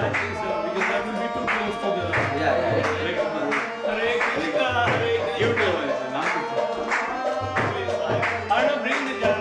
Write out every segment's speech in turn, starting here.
I think so because that will be too close to the. Richmond. Hare Krishna, Hare Krishna. You too, not I don't bring the jar.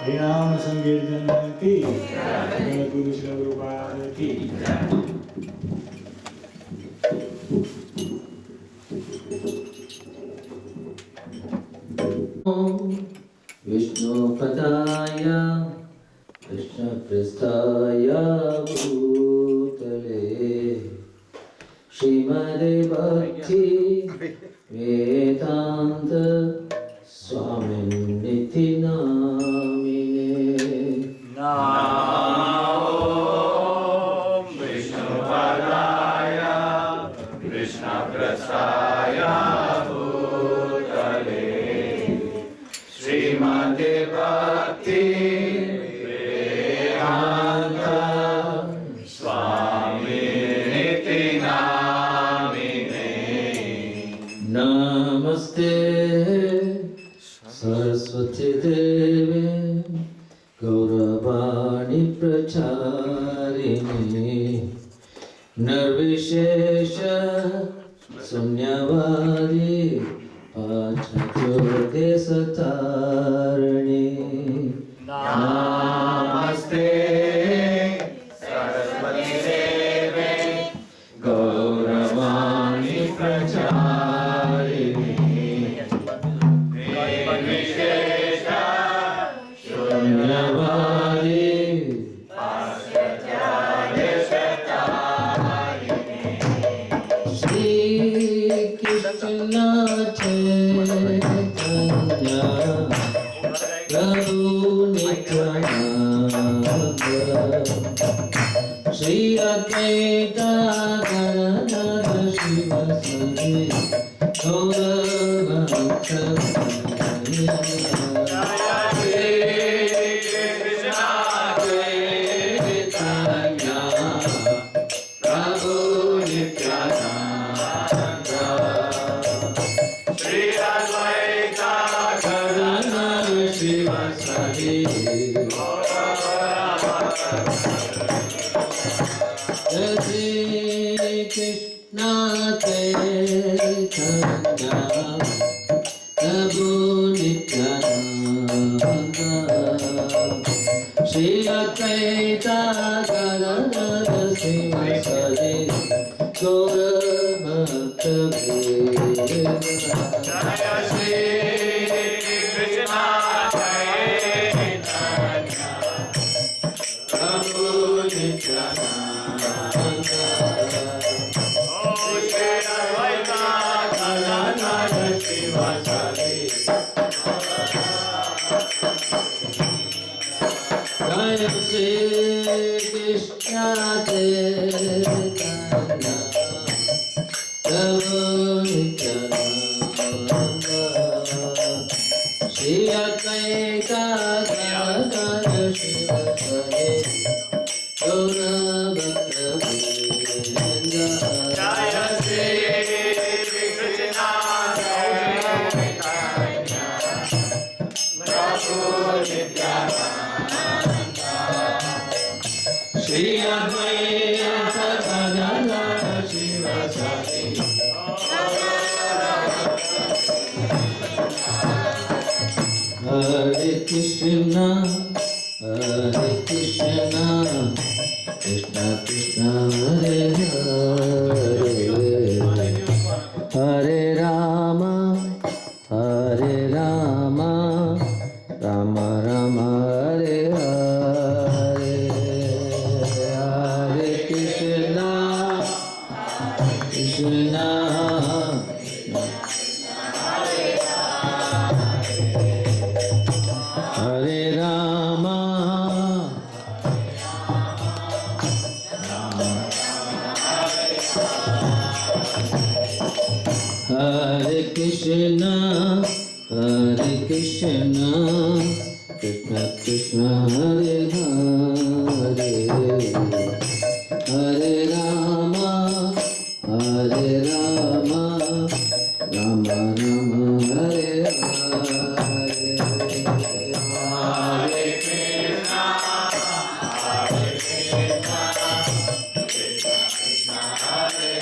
हरिनाम संकीर्तन की गुरु श्री गुरुपाद की विष्णु पदाय कृष्ण प्रस्थाय भूतले श्रीमदे भक्ति वेदांत स्वामिनिति नामिने नमो विष्णुपदाय कृष्णप्रसाय भूतले श्रीमते भक्ति वेदांत स्वामिनिति नामिने नमस्ते सरस्वती देवी गौरवाणी प्रचारिणी निर्विशेष शून्यवादी पाचतुर्देशतारिणी नमस्ते सरस्वती देवे गौरवाणी प्रचारिणी निर्विशेष शून्यवादी पाश्चात्यदेशतारिणी श्री कृष्ण चैतन्य प्रभु नित्यानंद श्री अद्वैत गदाधर शिवासादि गौरभक्तवृंद प्रभु नित्यानंद श्री अद्वैत गदाधर शिवासादि श्री कृष्ण चैतन्य प्रभु नित्यानंद श्री अद्वैत गदाधर शिवासादि गौरभक्तवृंद जय श्री कृष्ण चैतन्य प्रभु नित्यानंद श्री अद्वैत गदाधर शिवासादि जय श्री कृष्ण चैतन्य प्रभु नित्यानंद श्री अद्वैत गदाधर शिवासादि गौरभक्तवृंद जय श्री कृष्ण चैतन्य प्रभु नित्यानंद श्री अद्वैत गदाधर शिवासादि हरे कृष्ण कृष्ण कृष्ण हरे हरे हरे राम राम राम हरे हरे हरे कृष्ण कृष्ण हरे राम हरे Krishna Krishna Krishna Hare Hare Hare Ram Ram Ram Hare Hare Hare Krishna Krishna Hare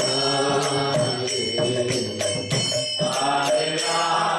Hare Ram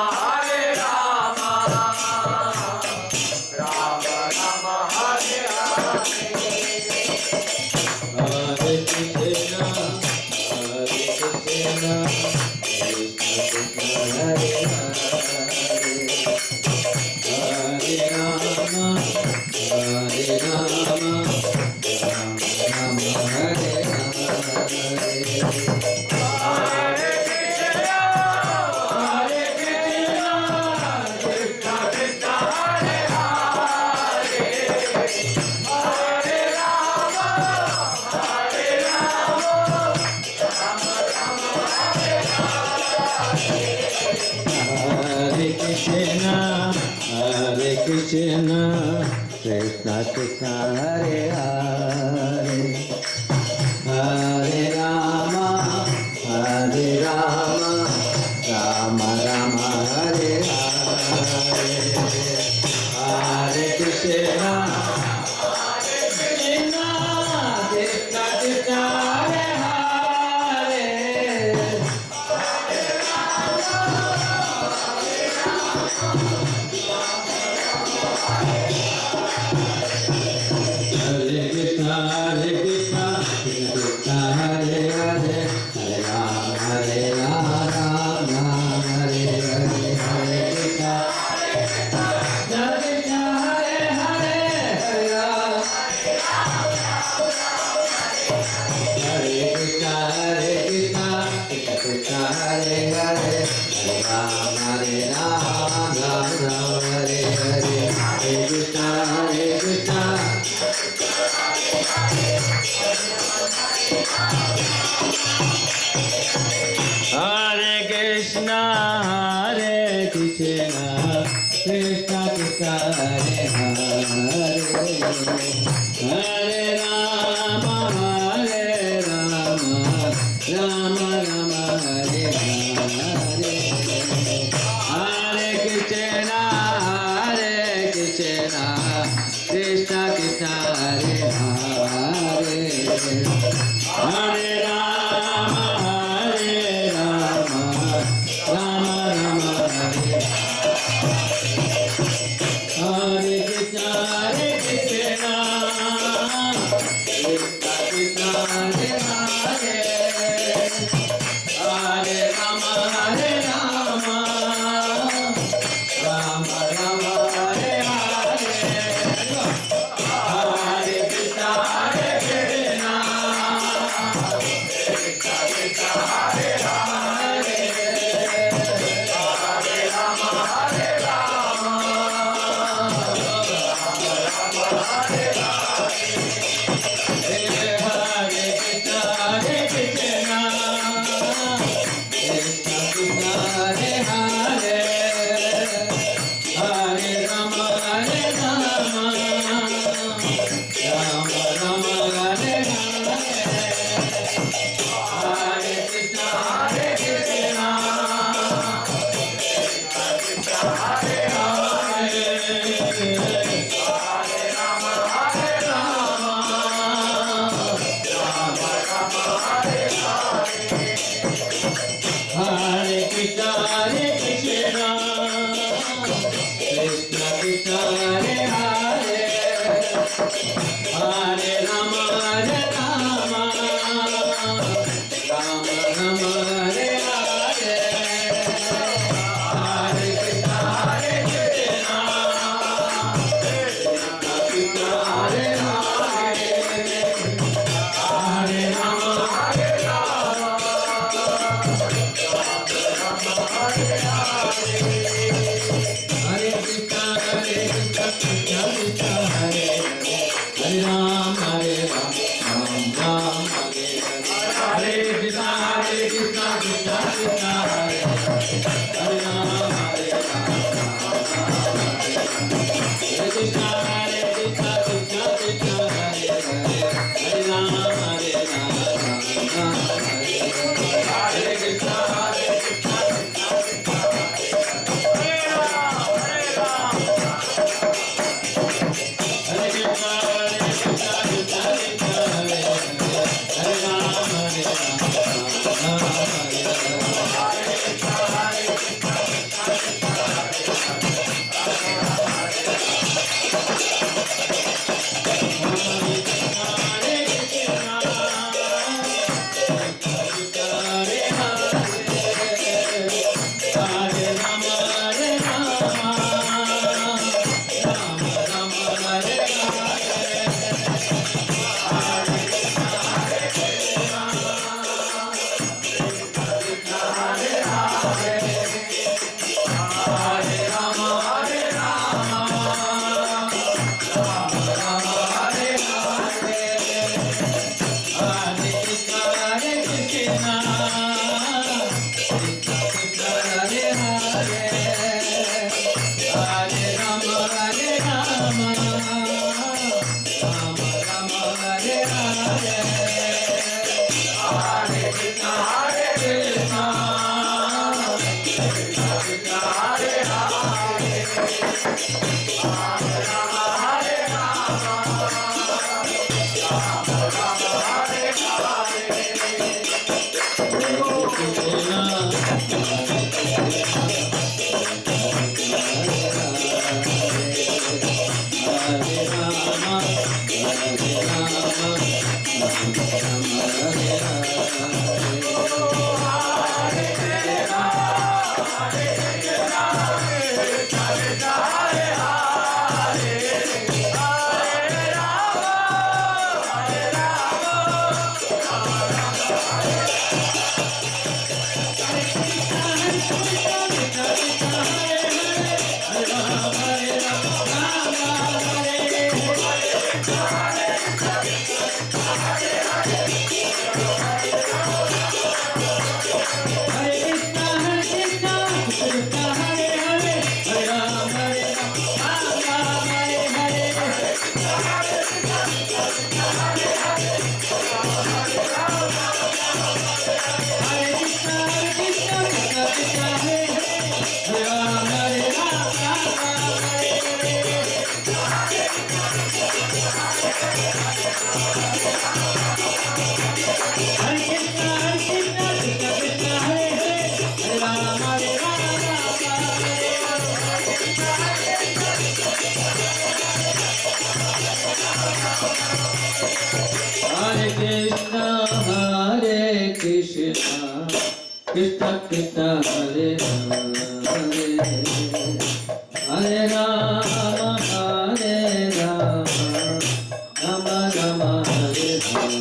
Hare Krishna, Krishna Krishna, Hare Hare, Hare Rama, Rama Rama, Hare Hare, Hare Krishna, Krishna Krishna, Hare Hare, Hare Krishna, Krishna Krishna, Hare Hare, Hare Rama, Rama Hare Hare, Hare Krishna, Krishna Krishna, Hare Hare, Hare Rama, Hare Krishna, Krishna Krishna, Hare Hare, Hare Rama, Rama Hare Hare, Hare Krishna, Krishna. Hare Krishna, Hare Krishna, Krishna Krishna, Hare Hare, Hare Rama, Rama Rama, Hare Hare, Hare Krishna, Krishna Krishna, Hare Hare, Hare Rama, Rama Rama, Hare Hare Krishna, Krishna Krishna, Hare Hare, Hare Rama, Rama Rama, Hare Hare, Hare Krishna, Krishna Hare Krishna, Krishna Krishna, Hare Hare, Hare Rama, Rama Rama, Hare Hare, Hare Krishna, Krishna Krishna, Hare Hare, Hare Rama, Hare Krishna, Krishna Krishna Hare Hare Hare Rama Hare Rama Rama Rama Hare Hare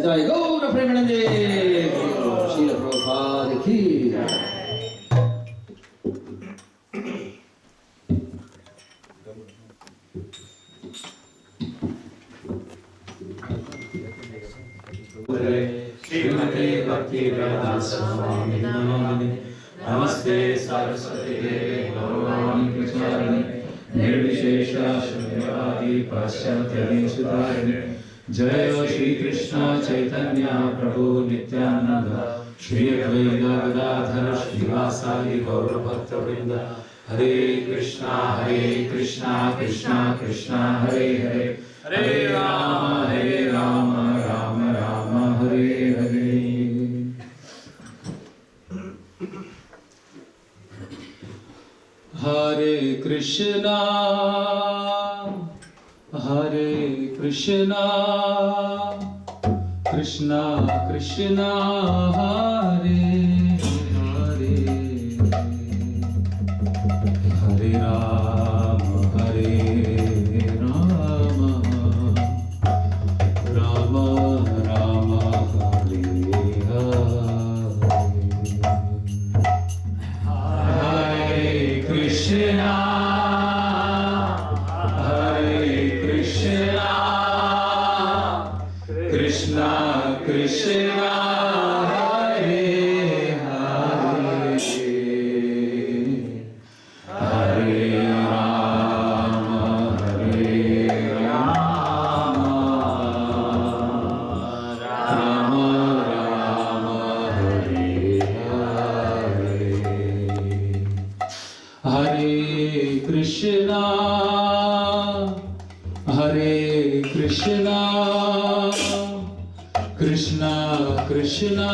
Jai Gaura Premanande, Srila Prabhupada ki. Srimate Bhakti Vedanta Swami Namane Namaste Saraswati Devi Gaurani Pracharine Nirvishesha Shunyavadi Paschatya Sudharine Jaya Shri Krishna Chaitanya Prabhu Nityananda Shri Advaita Gadadhara Srivasadi Gaura Bhakta Vrinda Hare Krishna Krishna Krishna Hare Hare Hare Rama Rama Rama Hare Hare Hare Krishna Krishna Krishna Hare Hare Hare Rama Rama Rama Hare Hare Krishna Krishna Krishna Hare Hare Hare Rama Rama Rama Hare Hare Hare Krishna Krishna Krishna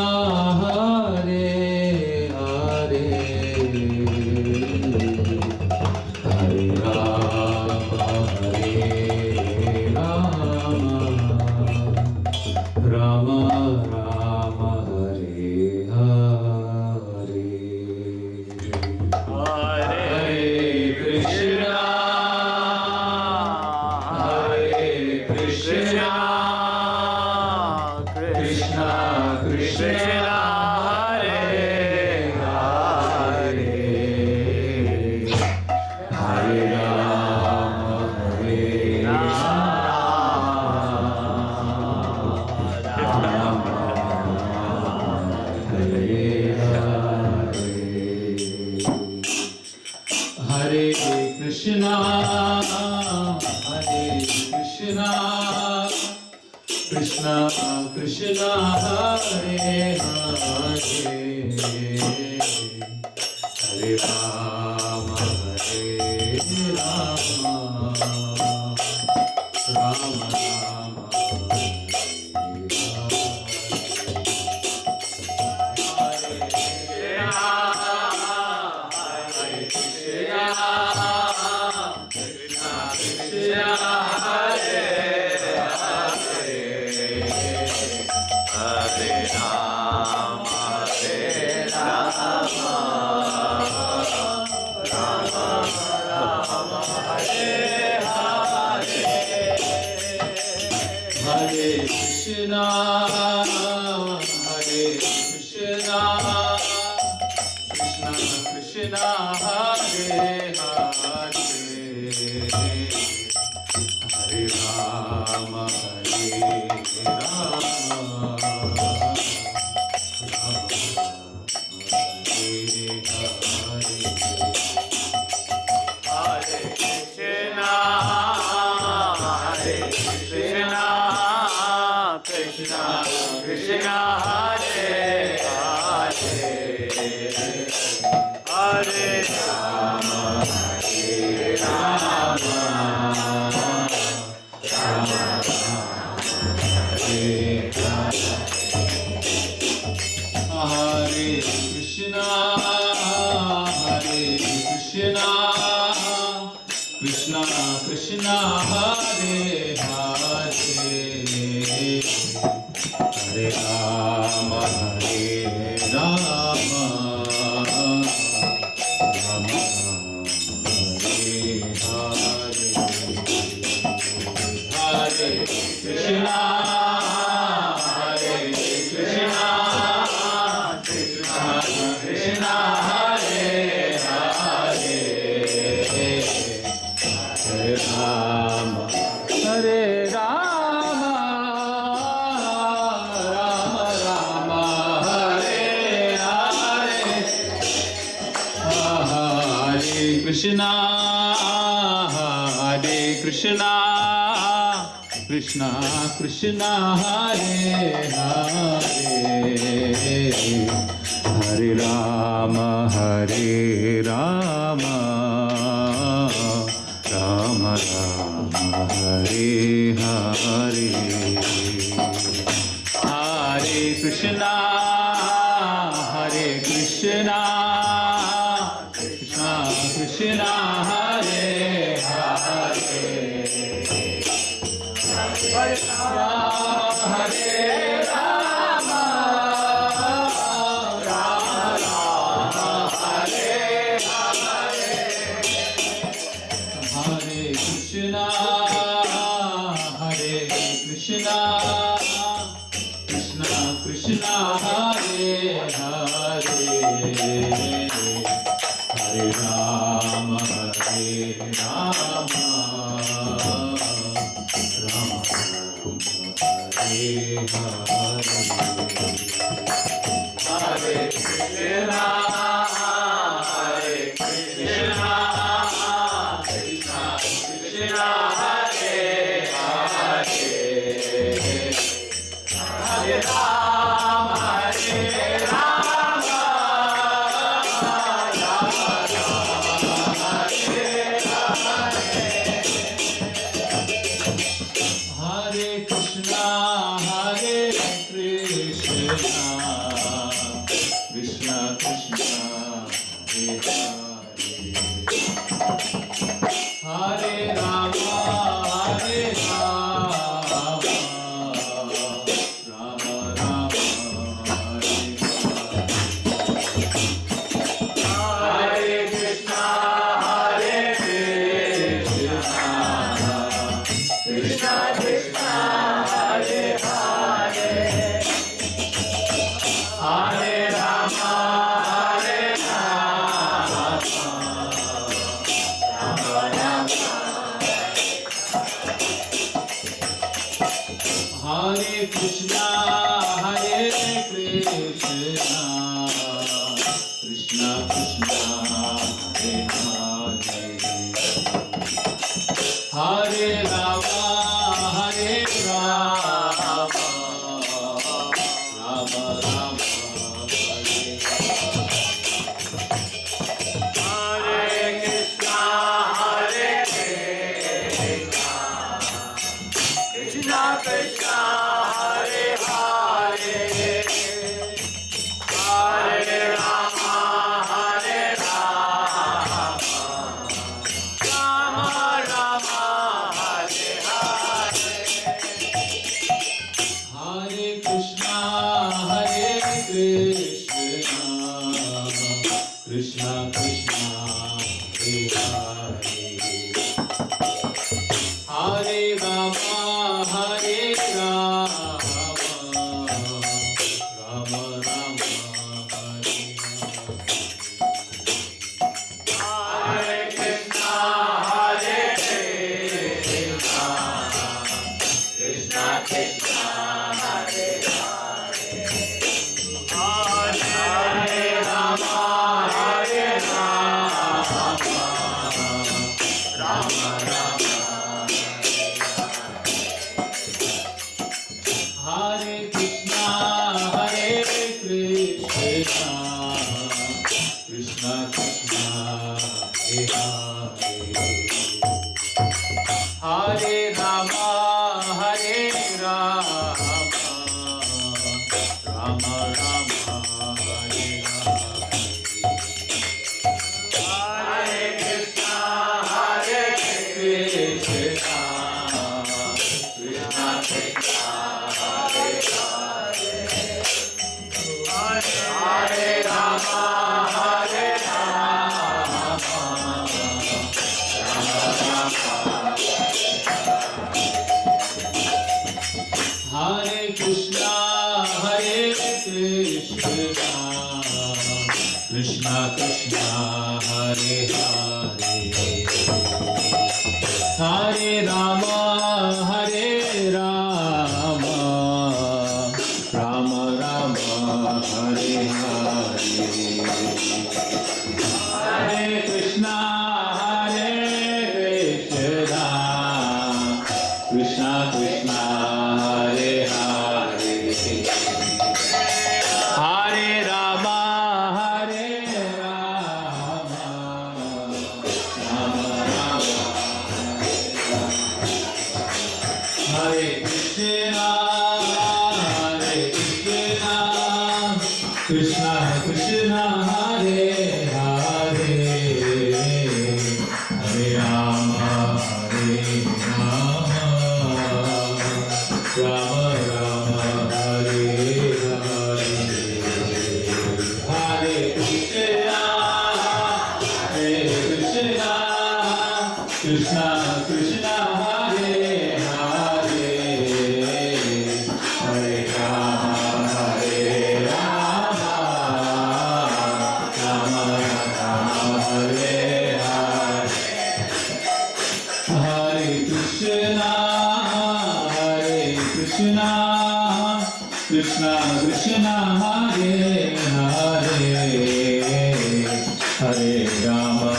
Hare Hare Hare Rama Rama Rama Hare Hare Hare Krishna Krishna Krishna Hare Hare Hare Rama Hare Hare Krishna Krishna Krishna Hare Hare Hare Rama Rama Rama Krishna Krishna, Hare Hare, Hare Rama, Hare Rama, Krishna Krishna Hare Hare Hare Rama Hare Rama Rama Hare Hare Hare Krishna Krishna Krishna Hare Hare Hare Rama Hare Rama Rama Hare Hare Hare Krishna Krishna Krishna Hare Hare Hare Rama Hare Rama Rama Rama Hare Hare Hare Krishna Krishna Krishna Hare Hare Hare Rama Hare Rama Rama Rama Hare Hare Hare Krishna Krishna Krishna Hare Hare Hare Rama Hare Rama Rama Rama Hare Hare Hare Krishna Krishna Krishna Hare Hare Hare Rama Hare Rama Rama Hare Hare Hare Krishna Krishna Krishna Hare Hare Hare Rama Hare Rama Rama Rama Hare Hare Krishna Krishna Krishna Hare Hare Rama Hare Rama Rama Rama Hare Hare Krishna Krishna Krishna Hare Hare Hare Rama Hare Rama Rama Rama Hare Krishna Krishna Krishna Hare Hare Hare Rama Hare Rama Rama Rama Hare Hare Krishna Krishna Krishna Hare Hare Hare Krishna, Krishna Krishna, Hare Hare, Hare Rama, Rama Rama, Hare Hare. Hare Krishna, Krishna Krishna, Hare Hare, Hare Rama, Hare Krishna, Krishna Krishna, Hare Hare, Hare Rama, Rama Rama, Hare Hare, Hare Krishna, Krishna Krishna, Hare Hare, Hare Rama, Rama Rama, Hare Krishna, Krishna Krishna, Hare Hare, Hare Rama,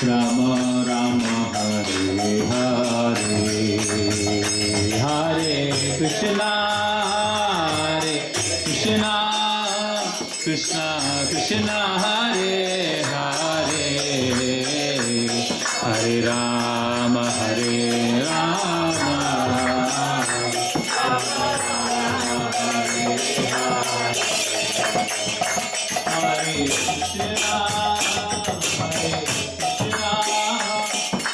Rama Rama, Hare Hare, Hare Krishna, Krishna Krishna, Hare Hare, Hare Rama, Rama Rama, Hare Hare, Hare Krishna, Krishna Krishna, Hare Hare, Hare Rama, Rama Rama, Hare Hare, Hare Krishna,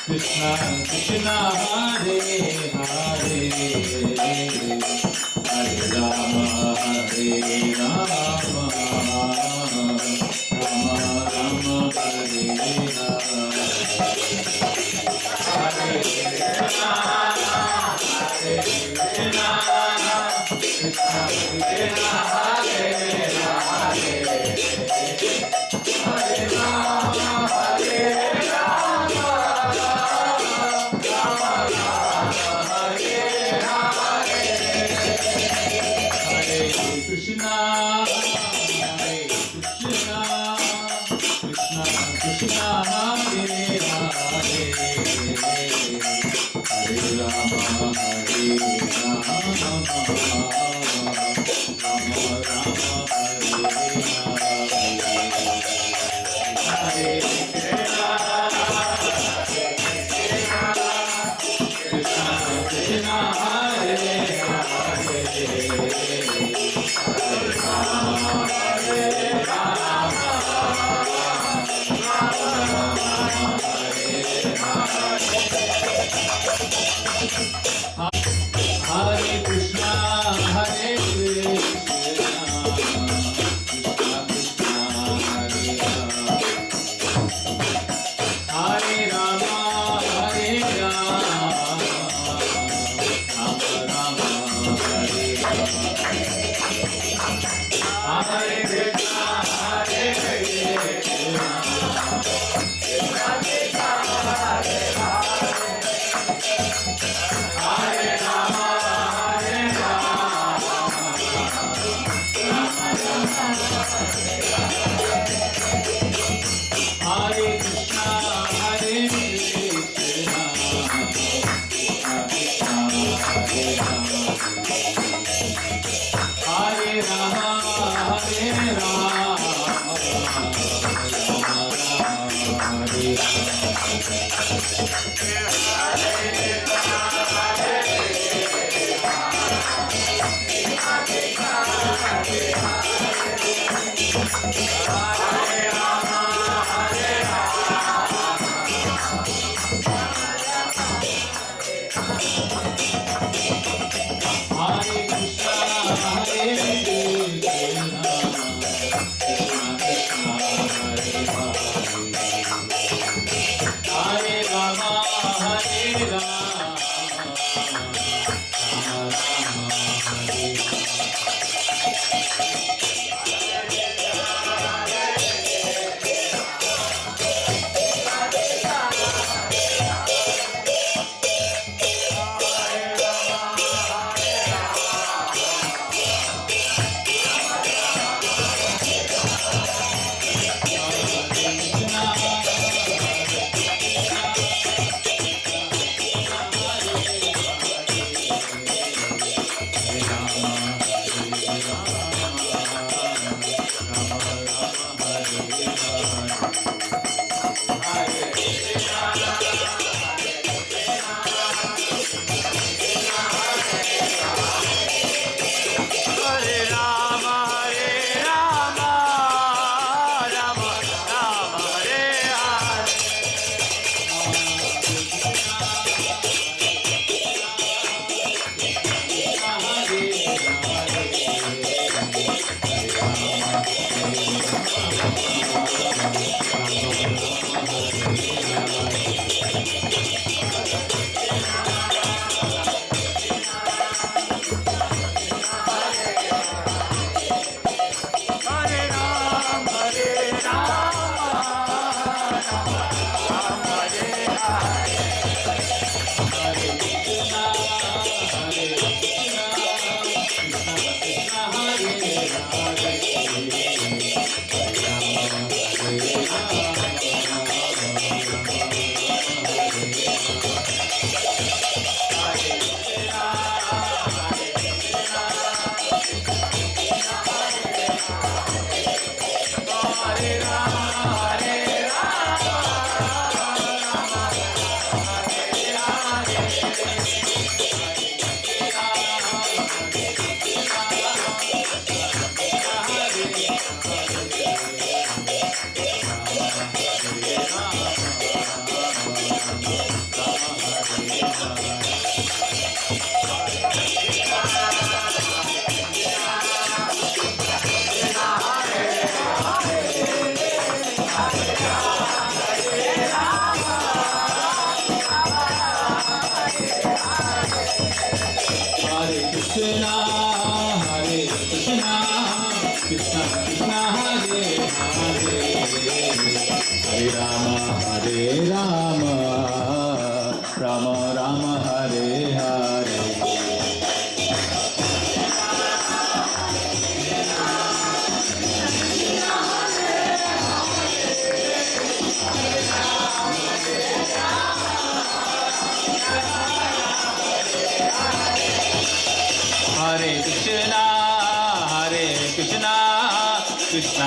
Krishna Krishna, Hare Hare, Hare Rama, Hare Krishna, Krishna Krishna, Hare Hare, Hare Rama, Rama Rama, Hare Hare, Krishna, Krishna Krishna, Hare Hare, Hare Rama, Rama Rama, Hare Krishna, Krishna Hare Hare Krishna, Hare Krishna, Krishna Krishna, Hare Rama, Hare Rama, Rama Hare Hare Krishna, Hare Krishna, Hare Rama, Hare Hare Krishna, Hare Krishna,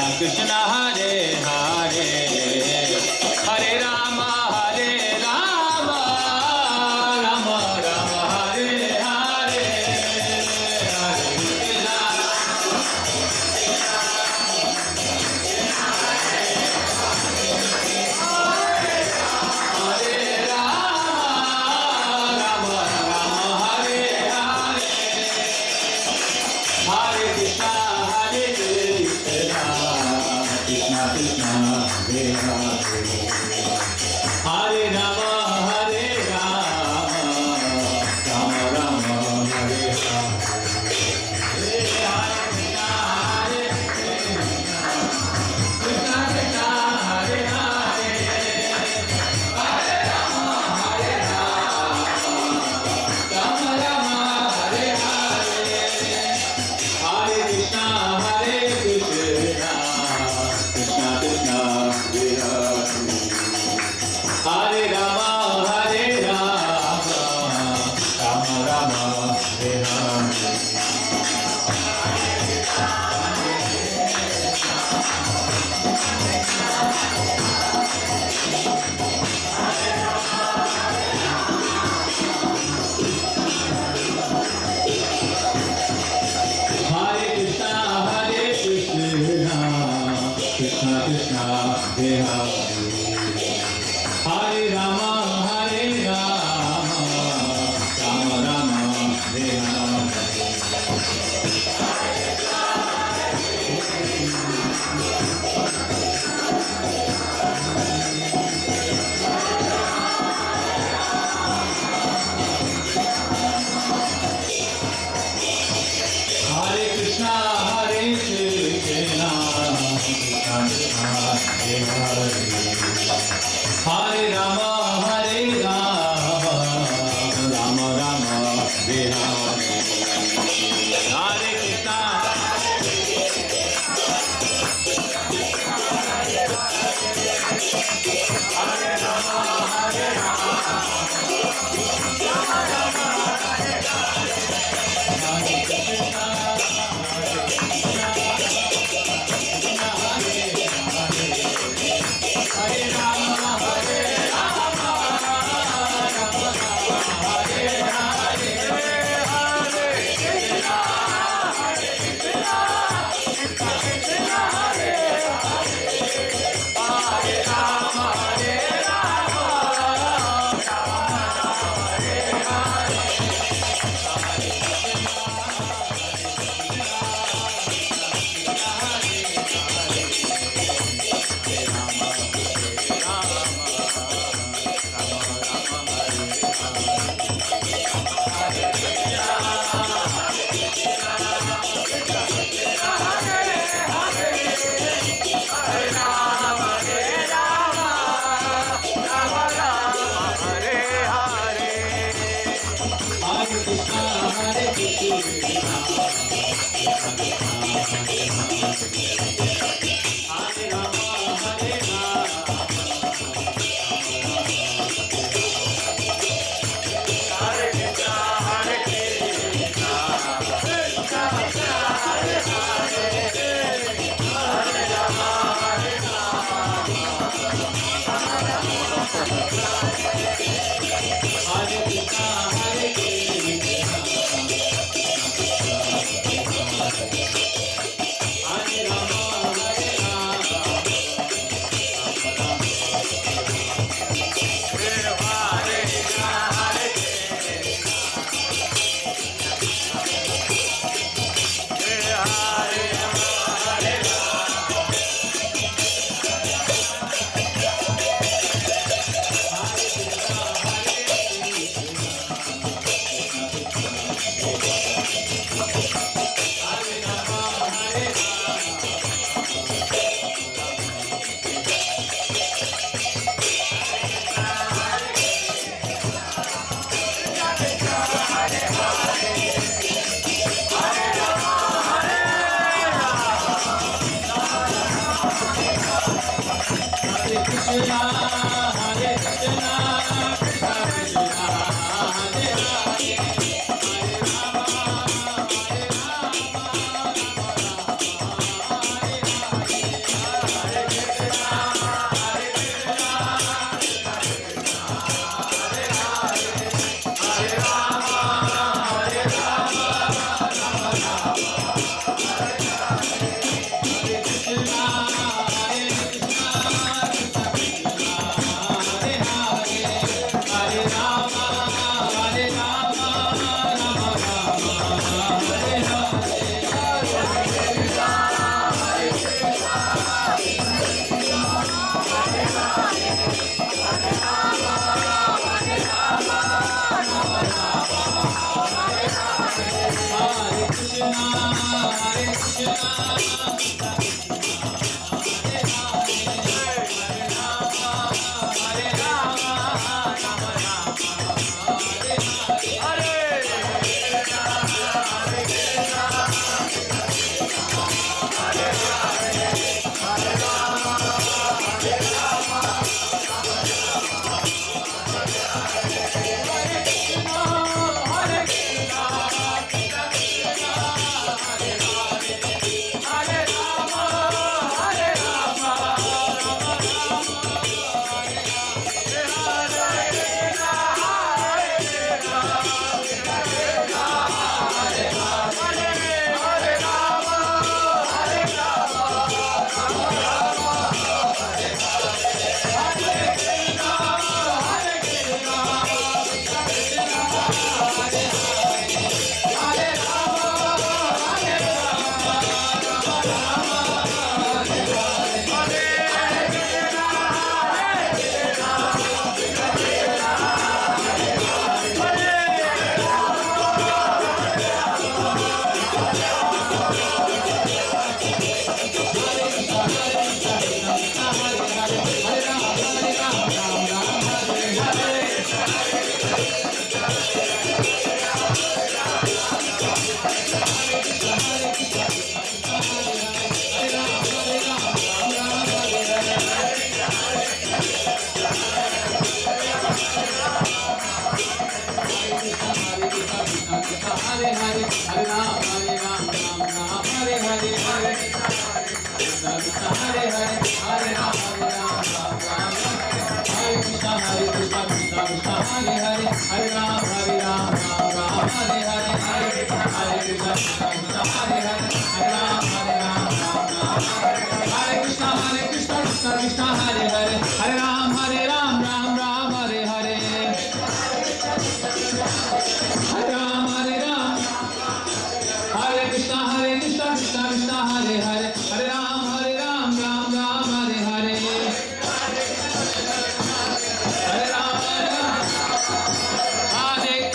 Krishna Hare Hare, Hare Ram, Ram Ram, Hare Hare, Hare Krishna, Hare Hare, Hare Ram, Ram Ram, Hare Krishna, Krishna Krishna, Hare Hare, Hare Ram, Ram Ram, Hare Hare, Hare Krishna, Krishna Hare Hare, Hare Ram, Hare Krishna, Krishna Krishna, Hare Hare, Hare Ram, Ram Ram, Hare Hare, Hare Ram, Hare Krishna, Krishna Krishna, Hare Hare, Hare Ram, Ram Ram, Hare Hare, Hare Ram, Hare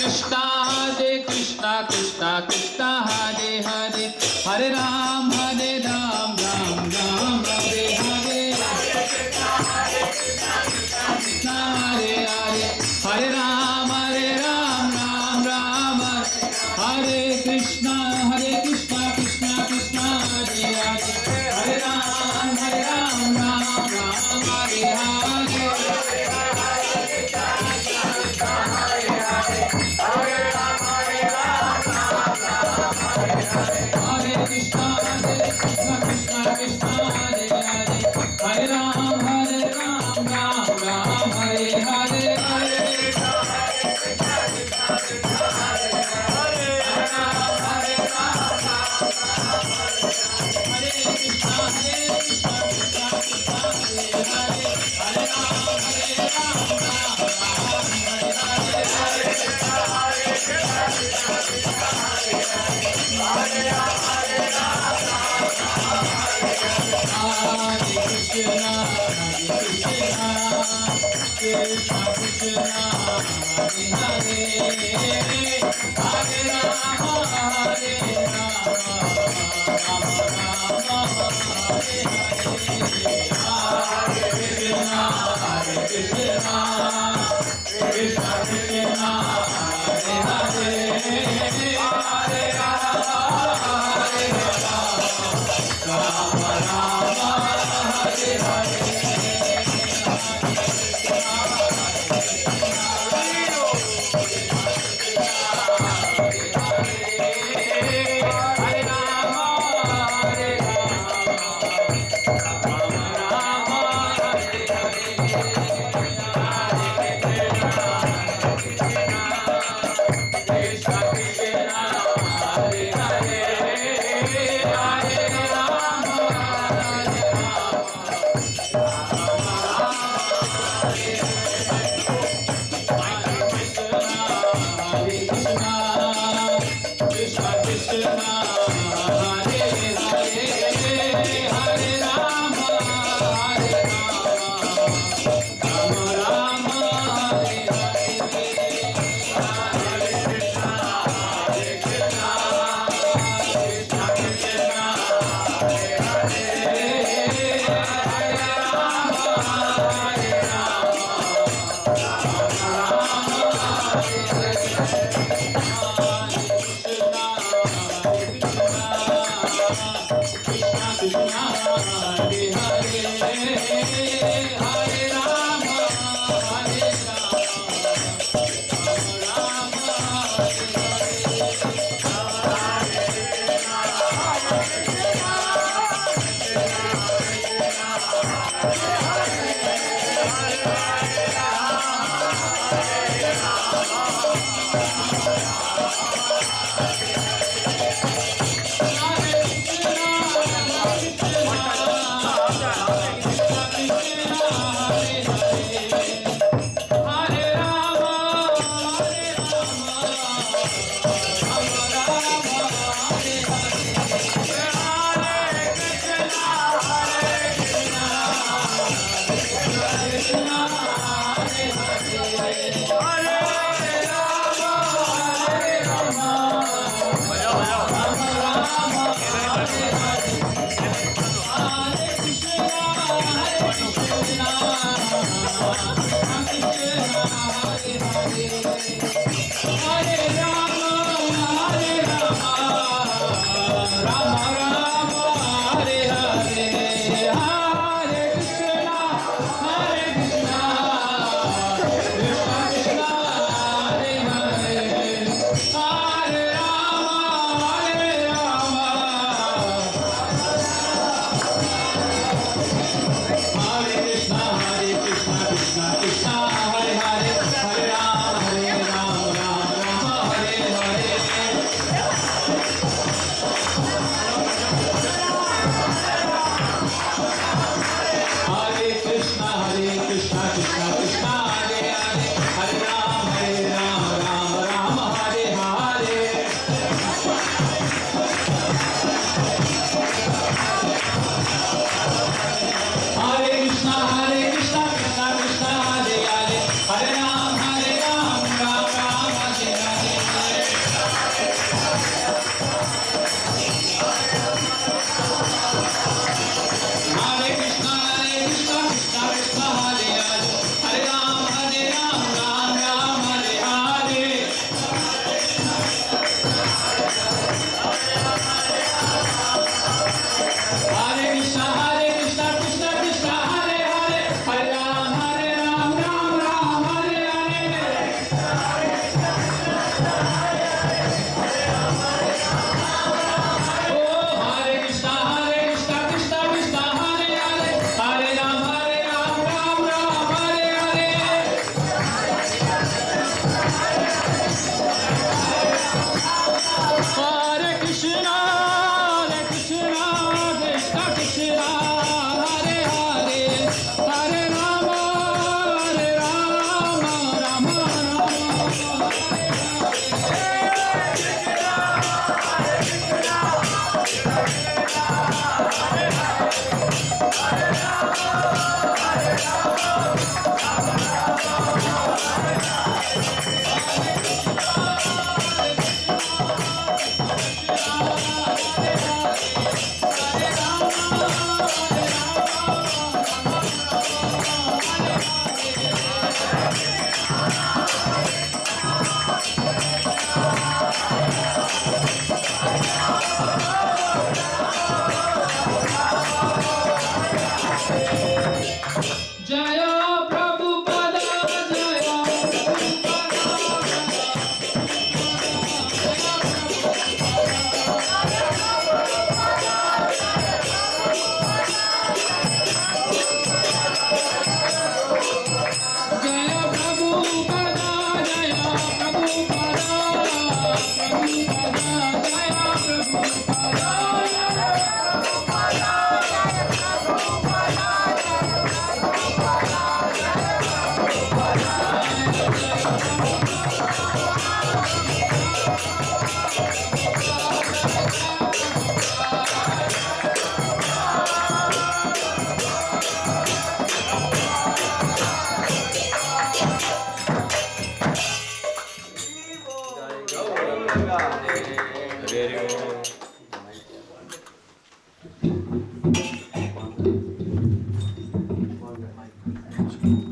Krishna, Krishna Krishna, Hare Hare, Hare Ram, Ram Ram, Hare Hare, Hare Hare, Hare Ram, Ram Ram, Hare Krishna, Krishna Krishna, Hare Hare, Hare Ram, Ram Hare Hare, Hare Krishna, Krishna Krishna, Hare Hare, Hare Ram, Ram Hare Hare, Hare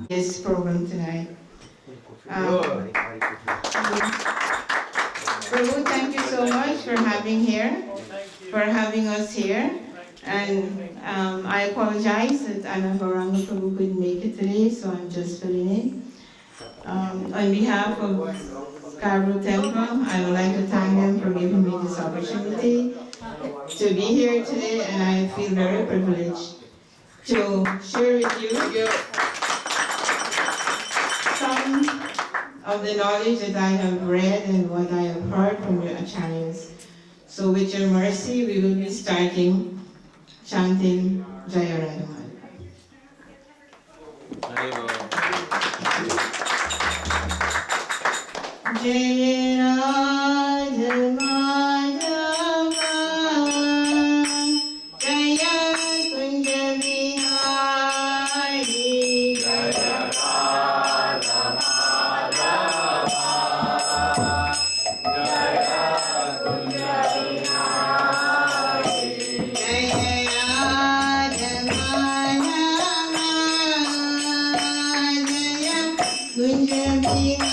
This program tonight. Prabhu, thank you so much for having us here. And I apologize that Anna Prabhu couldn't make it today, so I'm just filling in. On behalf of Scarborough Temple, I would like to thank them for giving me this opportunity to be here today, and I feel very privileged to share with you some of the knowledge that I have read and what I have heard from your acharyas. So with your mercy, we will be starting chanting Jaya Radha. Jaya Radha Madhava, Jaya Kunja Vihari, Jaya Radha Madhava, Jaya Kunja Vihari, Jaya Radha Madhava, Jaya Kunja Vihari.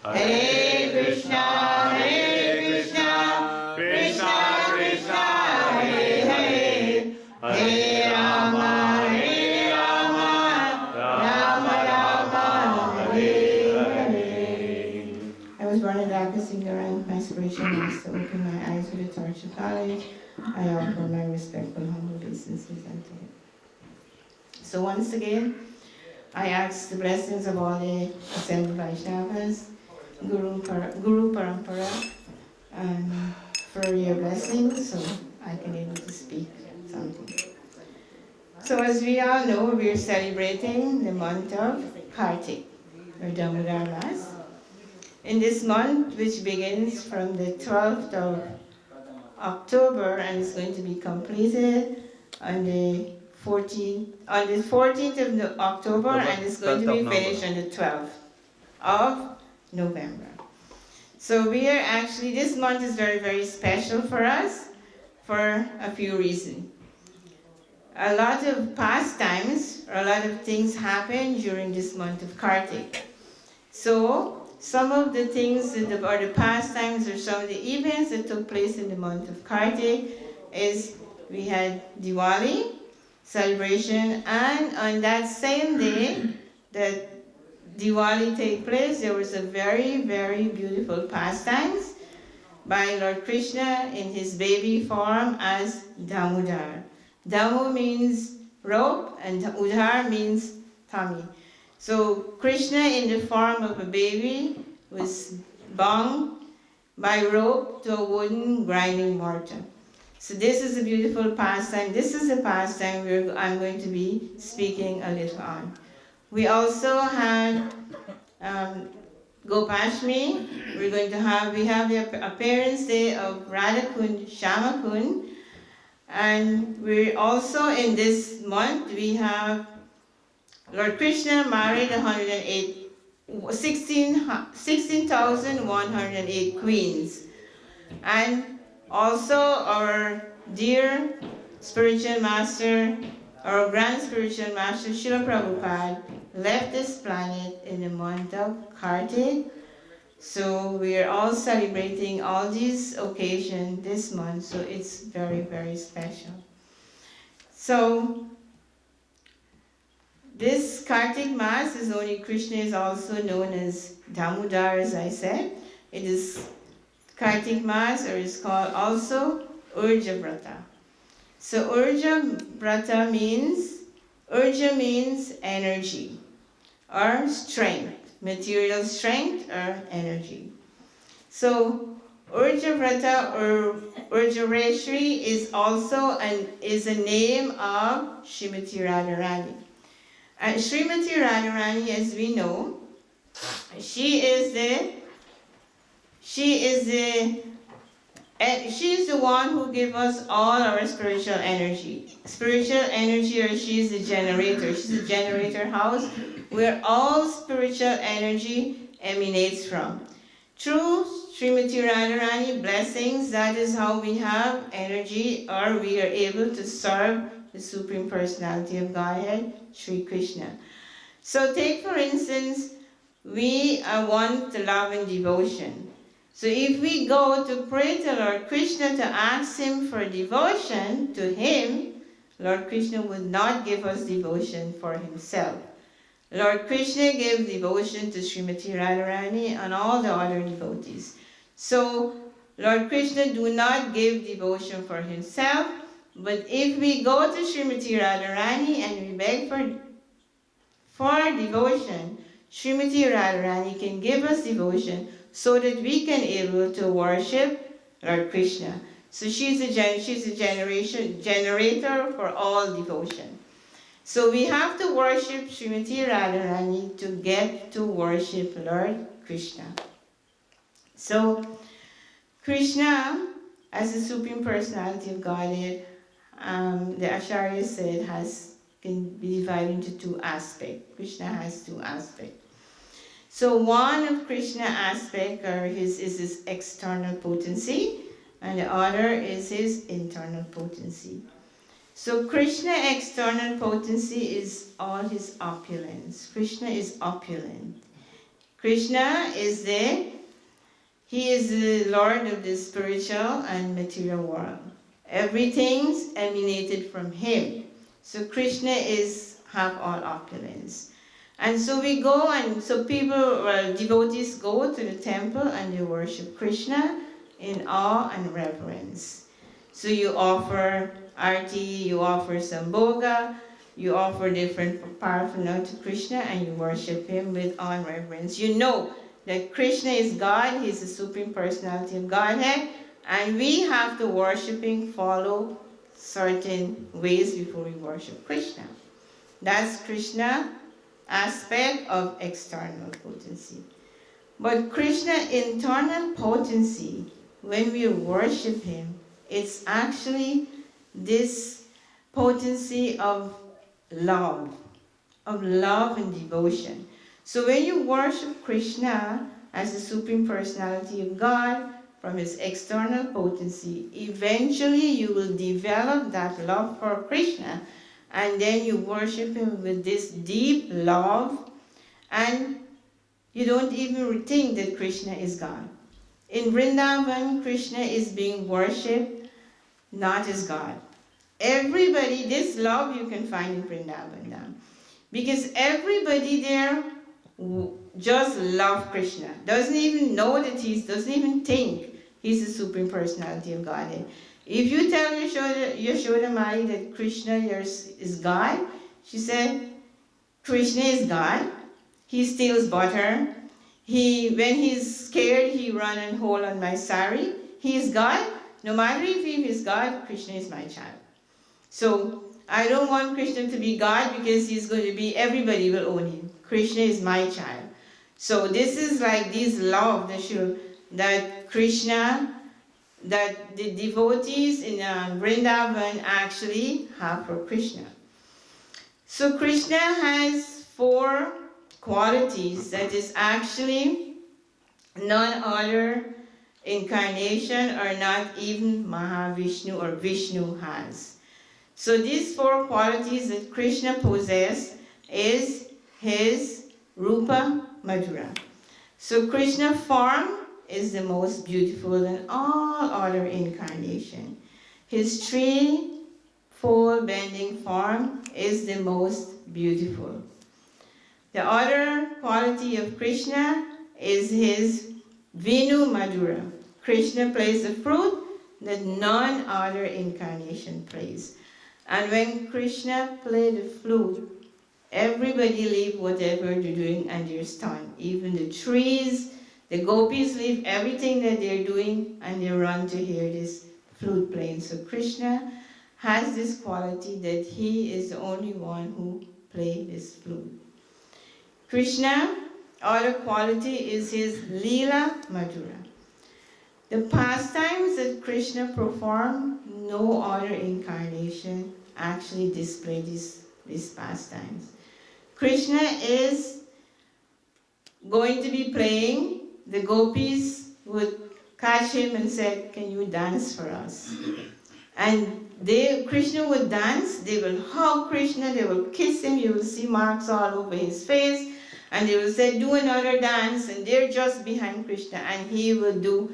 Hare Krishna, is Radha Singer, and my spiritual master opened my eyes with a torch of knowledge. I offer my respectful, humble obeisances unto him. So once again, I ask the blessings of all the assembled Vaishnavas, Guru Parampara, and for your blessings, so I can able to speak something. So as we all know, we are celebrating the month of Kartik, or Dhamodhara Mass. In this month, which begins from the 12th of October and is going to be completed on the 14th of October, and it's going to be finished on the 12th of November. So we are actually, this month is very, very special for us for a few reasons. A lot of pastimes, or a lot of things happen during this month of Kartik. So some of the things, or the pastimes, or some of the events that took place in the month of Kartik is we had Diwali celebration, and on that same day that Diwali take place, there was a very, very beautiful pastimes by Lord Krishna in his baby form as Dhamodhara. Damo means rope and Udhar means tummy. So Krishna in the form of a baby was bound by rope to a wooden grinding mortar. So this is a beautiful pastime. This is a pastime I'm going to be speaking a little on. We also had Gopashmi. We have the appearance day of Radha Kund, Shama Kund. And we're also in this month, we have Lord Krishna married 16,108 queens. And also our dear spiritual master, our grand spiritual master, Srila Prabhupada, left this planet in the month of Kartik. So we are all celebrating all these occasions this month, so it's very, very special. So this Kartik Mass is only, Krishna is also known as Dhamodhara, as I said. It is Kartik Mass, or is called also Urja Vrata. So Urja Vrata means energy or strength, material strength or energy. So Urja Vrata or Urjareshri is also is a name of Srimati Radharani. And Srimati Radharani, as we know, she is the one who gives us all our spiritual energy. Spiritual energy, or she's the generator. She's a generator house where all spiritual energy emanates from. Through Srimati Radharani blessings, that is how we have energy, or we are able to serve the Supreme Personality of Godhead, Sri Krishna. So take for instance, we want love and devotion. So if we go to pray to Lord Krishna to ask him for devotion to him, Lord Krishna would not give us devotion for himself. Lord Krishna gave devotion to Srimati Radharani and all the other devotees. So Lord Krishna do not give devotion for himself, but if we go to Srimati Radharani and we beg for devotion, Srimati Radharani can give us devotion so that we can able to worship Lord Krishna. So she's a generator for all devotion. So we have to worship Srimati Radharani to get to worship Lord Krishna. So Krishna, as the Supreme Personality of Godhead, the Acharya said can be divided into two aspects. Krishna has two aspects. So one of Krishna aspect is his external potency, and the other is his internal potency. So Krishna external potency is all his opulence. Krishna is opulent. Krishna is the Lord of the spiritual and material world. Everything's emanated from him. So Krishna have all opulence. And so we go, and so people, devotees go to the temple and they worship Krishna in awe and reverence. So you offer arti, you offer sambhoga, you offer different paraphernalia to Krishna, and you worship him with awe and reverence. You know that Krishna is God, he's the Supreme Personality of Godhead, and we have to worship him, follow certain ways before we worship Krishna. That's Krishna aspect of external potency. But Krishna internal potency, when we worship him, it's actually this potency of love and devotion. So when you worship Krishna as the Supreme Personality of God from his external potency, eventually you will develop that love for Krishna, and then you worship him with this deep love, and you don't even think that Krishna is God. In Vrindavan, Krishna is being worshipped not as God. Everybody, this love you can find in Vrindavan now. Because everybody there just love Krishna. Doesn't even know that doesn't even think he's the Supreme Personality of Godhead. If you tell Yashoda Mai that Krishna is God, she said, Krishna is God. He steals butter. When he's scared, he run and hold on my sari. He is God. No matter if he is God, Krishna is my child. So I don't want Krishna to be God, because he's going to be, everybody will own him. Krishna is my child. So this is like this love that Krishna, that the devotees in Vrindavan actually have for Krishna. So Krishna has 4 qualities that is actually none other incarnation or not even Mahavishnu or Vishnu has. So these 4 qualities that Krishna possesses is his Rupa Madhura. So Krishna form is the most beautiful than all other incarnation. His 3-fold bending form is the most beautiful. The other quality of Krishna is his Venu Madhura. Krishna plays the flute that none other incarnation plays. And when Krishna played the flute, everybody leave whatever they're doing and they're stunned. Even the trees, the gopis leave everything that they're doing and they run to hear this flute playing. So Krishna has this quality that he is the only one who plays this flute. Krishna, other quality is his Leela Madhura. The pastimes that Krishna performed, no other incarnation actually display these pastimes. Krishna is going to be playing. The gopis would catch him and say, can you dance for us? And Krishna would dance, they will hug Krishna, they will kiss him, you will see marks all over his face, and they will say, do another dance, and they're just behind Krishna, and he will do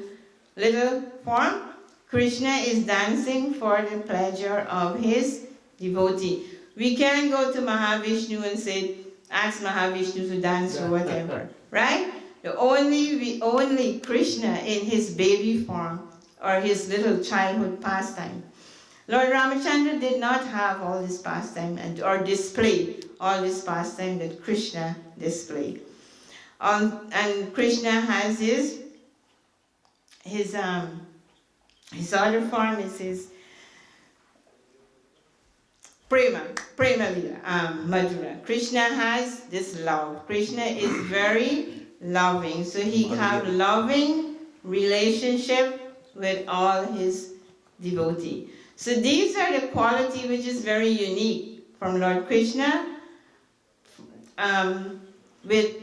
little form. Krishna is dancing for the pleasure of his devotee. We can't go to Mahavishnu and say, ask Mahavishnu to dance or whatever, right? Only Krishna in his baby form or his little childhood pastime. Lord Ramachandra did not have all this pastime or display all this pastime that Krishna displayed. And Krishna has his other form is his Prema Lila, Madhura. Krishna has this love. Krishna is very loving, so he have loving relationship with all his devotee. So these are the quality which is very unique from Lord Krishna with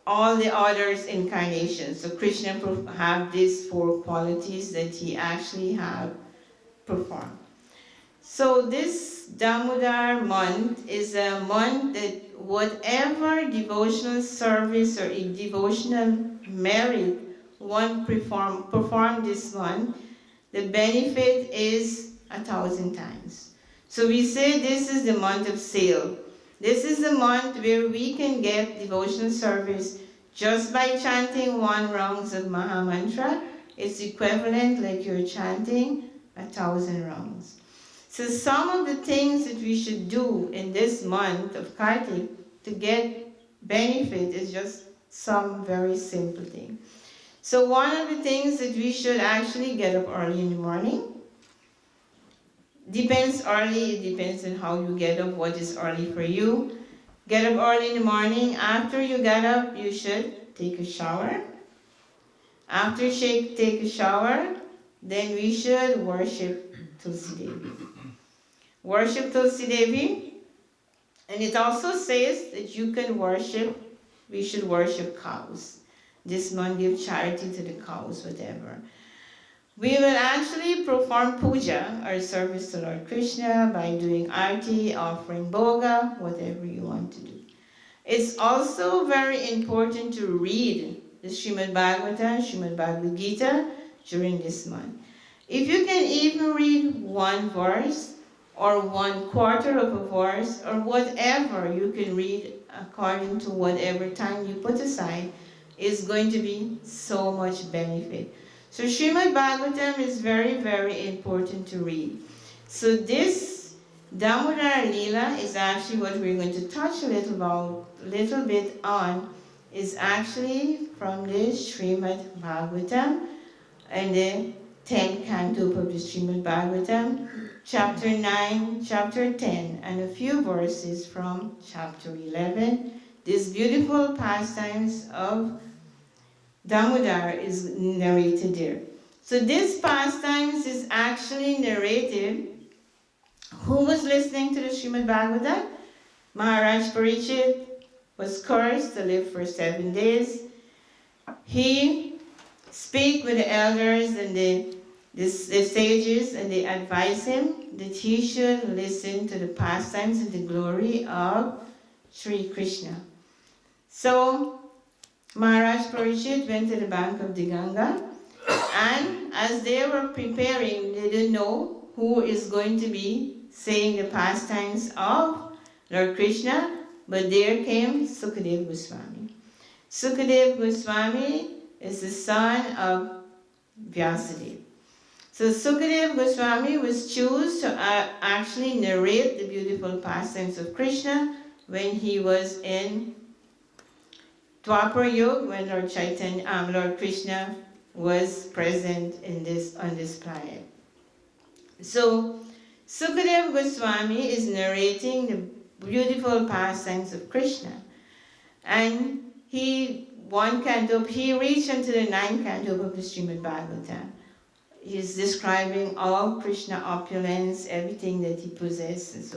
all the others incarnations. So Krishna have these 4 qualities that he actually have performed. So this Dhamodhara month is a month that whatever devotional service or devotional merit one perform this month, the benefit is 1,000 times. So we say this is the month of sale. This is the month where we can get devotional service just by chanting 1 rounds of Maha Mantra. It's equivalent like you're chanting 1,000 rounds. So some of the things that we should do in this month of Kartik to get benefit is just some very simple thing. So one of the things that we should actually get up early in the morning. Depends early, it depends on how you get up, what is early for you. Get up early in the morning. After you get up, you should take a shower. After you take a shower, then we should worship Tulsi Devi. Worship Tulsi Devi. And it also says that you can worship, we should worship cows. This month give charity to the cows, whatever. We will actually perform puja, or service to Lord Krishna, by doing arti, offering bhoga, whatever you want to do. It's also very important to read the Srimad Bhagavatam, Srimad Bhagavad Gita during this month. If you can even read 1 verse, or 1/4 of a verse, or whatever you can read according to whatever time you put aside, is going to be so much benefit. So Srimad Bhagavatam is very, very important to read. So this Dhamodhara Leela is actually what we're going to touch a little bit on, is actually from the Srimad Bhagavatam and the 10th canto of the Srimad Bhagavatam, chapter 9, chapter 10, and a few verses from chapter 11. These beautiful pastimes of Damodar is narrated there. So this pastimes is actually narrated. Who was listening to the Srimad Bhagavatam? Maharaj Parikshit was cursed to live for 7 days. He speak with the elders and the sages, and they advise him that he should listen to the pastimes and the glory of Sri Krishna. So Maharaj Parikshit went to the bank of the Ganga, and as they were preparing, they didn't know who is going to be saying the pastimes of Lord Krishna, but there came Sukadeva Goswami. Sukadeva Goswami is the son of Vyasadeva. So Sukadeva Goswami was chosen to actually narrate the beautiful pastimes of Krishna when he was in Dwapara Yuga, when Lord Krishna was present on this planet. So Sukadeva Goswami is narrating the beautiful pastimes of Krishna, and he reached into the 9th canto of the Srimad Bhagavatam. He's describing all Krishna opulence, everything that he possesses.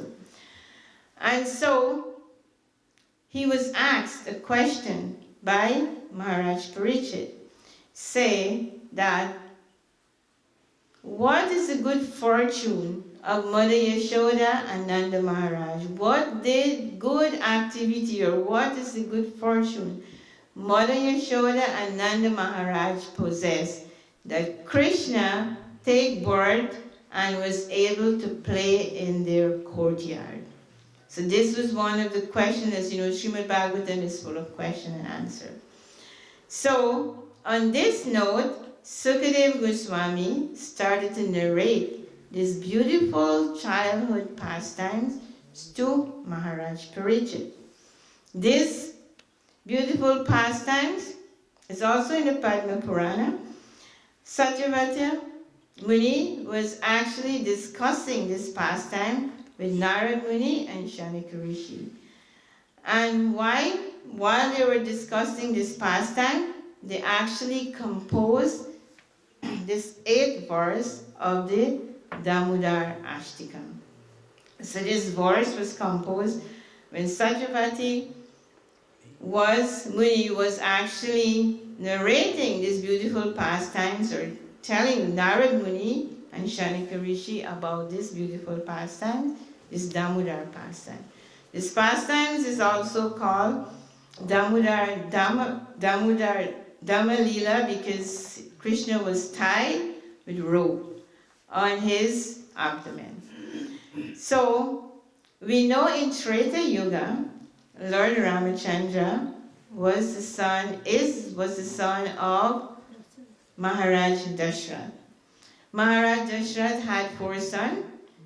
And so he was asked a question by Maharaj Parikshit, say that what is the good fortune of Mother Yashoda and Nanda Maharaj? What did good activity, or what is the good fortune Mother Yashoda and Nanda Maharaj possessed, that Krishna take birth and was able to play in their courtyard? So this was one of the questions. As you know, Srimad Bhagavatam is full of question and answer. So on this note, Sukadeva Goswami started to narrate these beautiful childhood pastimes to Maharaj Parikshit. This beautiful pastimes is also in the Padma Purana. Satyavati Muni was actually discussing this pastime with Narad Muni and Shanika Rishi. And while they were discussing this pastime, they actually composed this 8th verse of the Damodar Ashtakam. So this verse was composed when Satyavati Muni was actually narrating these beautiful pastimes, or telling Narad Muni and Shanika Rishi about this beautiful pastime, this Damodar pastime. This pastime is also called Dhamodhara Dhamma Leela because Krishna was tied with rope on his abdomen. So We know in Treta Yuga, Lord Ramachandra was the son of Maharaj Dashrath. Maharaj Dashrath had 4 sons,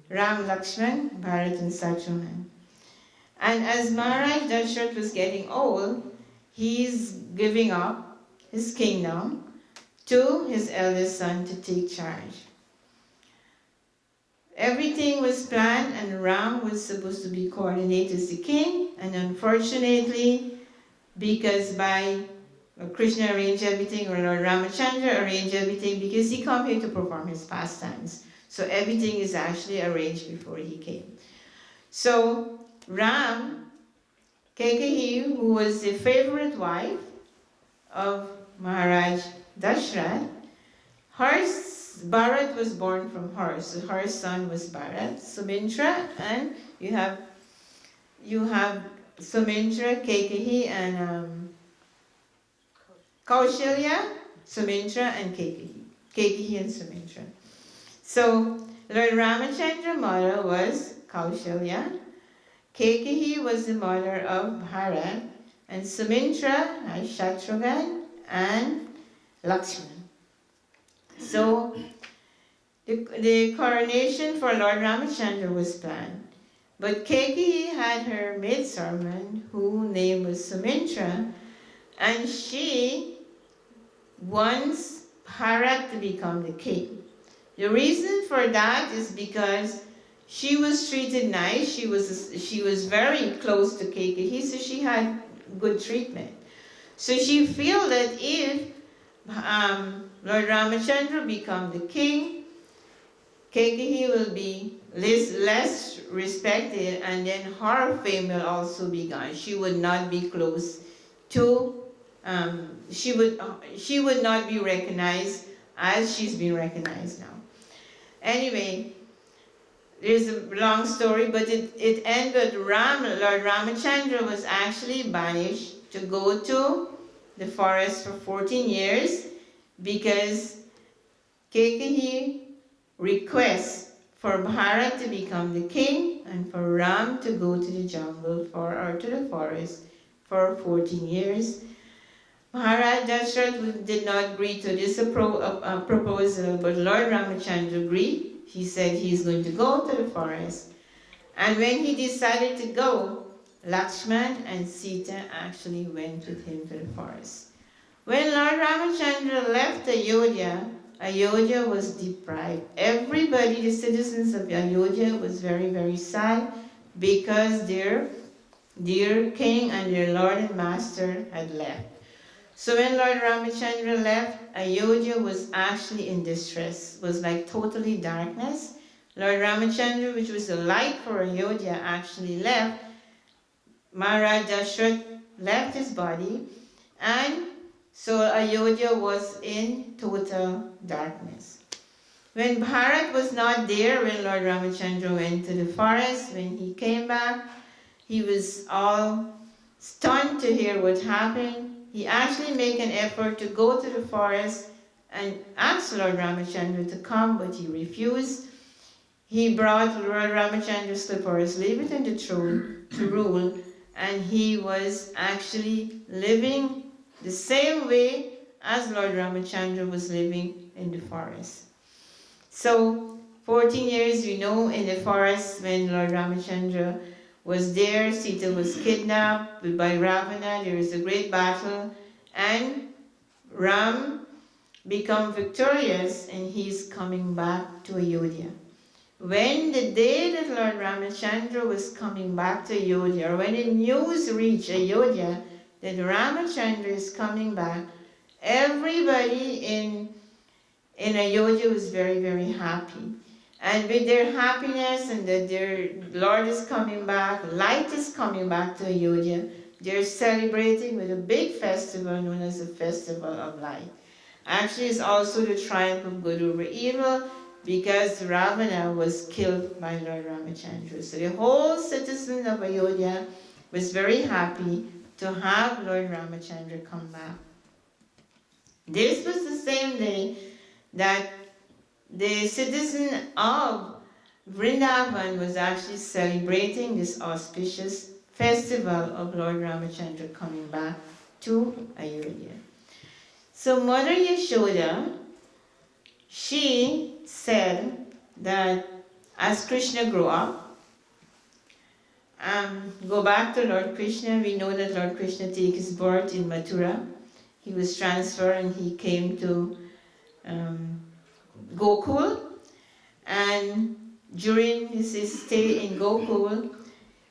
Ram, Lakshman, Bharat and Shatrughan. And as Maharaj Dashrath was getting old, he's giving up his kingdom to his eldest son to take charge. Everything was planned and Ram was supposed to be coordinated as the king, and unfortunately, because by Krishna arranged everything, or Lord Ramachandra arranged everything, because he came here to perform his pastimes. So everything is actually arranged before he came. So Ram, Kaikeyi, who was the favorite wife of Maharaj Dashrath, Bharat was born from her, so her son was Bharat, Sumitra, and you have Sumitra, Kaikeyi, and Kaushalya, Sumitra, and Kaikeyi. Kaikeyi and Sumitra. So Lord Ramachandra's mother was Kaushalya, Kaikeyi was the mother of Bharat, and Sumitra had Shatrughan and Lakshman. So the coronation for Lord Ramachandra was planned, but Kaikeyi had her maidservant whose name was Sumitra, and she wants Bharat to become the king. The reason for that is because she was treated nice. She was very close to Kaikeyi, so she had good treatment. So she felt that if Lord Ramachandra become the king, Kaikeyi will be less respected, and then her fame will also be gone. She would not be close to, she would not be recognized as she's been recognized now. Anyway, there's a long story, but it ended. Lord Ramachandra was actually banished to go to the forest for 14 years because Kaikeyi requests for Bharat to become the king and for Ram to go to the jungle or to the forest for 14 years. Maharaj Dashrath did not agree to this proposal, but Lord Ramachandra agreed. He said he's going to go to the forest. And when he decided to go, Lakshman and Sita actually went with him to the forest. When Lord Ramachandra left Ayodhya, Ayodhya was deprived. Everybody, the citizens of Ayodhya, was very, very sad because their king and their lord and master had left. So when Lord Ramachandra left, Ayodhya was actually in distress, was like totally darkness. Lord Ramachandra, which was a light for Ayodhya, actually left. Maharaj Dashrath left his body, and so Ayodhya was in total darkness. When Bharat was not there, when Lord Ramachandra went to the forest, when he came back, he was all stunned to hear what happened. He actually made an effort to go to the forest and ask Lord Ramachandra to come, but he refused. He brought Lord Ramachandra's slippers, leave it in the throne to rule, and he was actually living the same way as Lord Ramachandra was living in the forest. So 14 years, we know, in the forest when Lord Ramachandra was there, Sita was kidnapped by Ravana, there is a great battle, and Ram become victorious and he's coming back to Ayodhya. When the day that Lord Ramachandra was coming back to Ayodhya, or when the news reached Ayodhya that Ramachandra is coming back, everybody in Ayodhya was very, very happy. And with their happiness and that their Lord is coming back, light is coming back to Ayodhya, they're celebrating with a big festival known as the Festival of Light. Actually, it's also the triumph of good over evil, because Ravana was killed by Lord Ramachandra. So the whole citizen of Ayodhya was very happy to have Lord Ramachandra come back. This was the same day that the citizen of Vrindavan was actually celebrating this auspicious festival of Lord Ramachandra coming back to Ayodhya. So Mother Yashoda, she said that as Krishna grew up, go back to Lord Krishna, we know that Lord Krishna took his birth in Mathura. He was transferred and he came to Gokul, and during his stay in Gokul,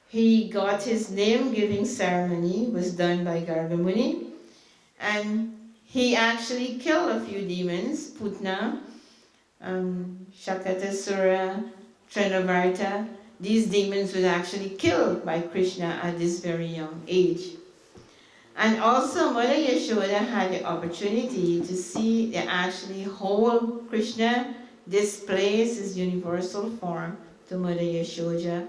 he got his name-giving ceremony, was done by Garga Muni, and he actually killed a few demons, Putna, Shakatasura, Trinavarta. These demons were actually killed by Krishna at this very young age. And also Mother Yashoda had the opportunity to see the actually whole Krishna displays his universal form to Mother Yashoda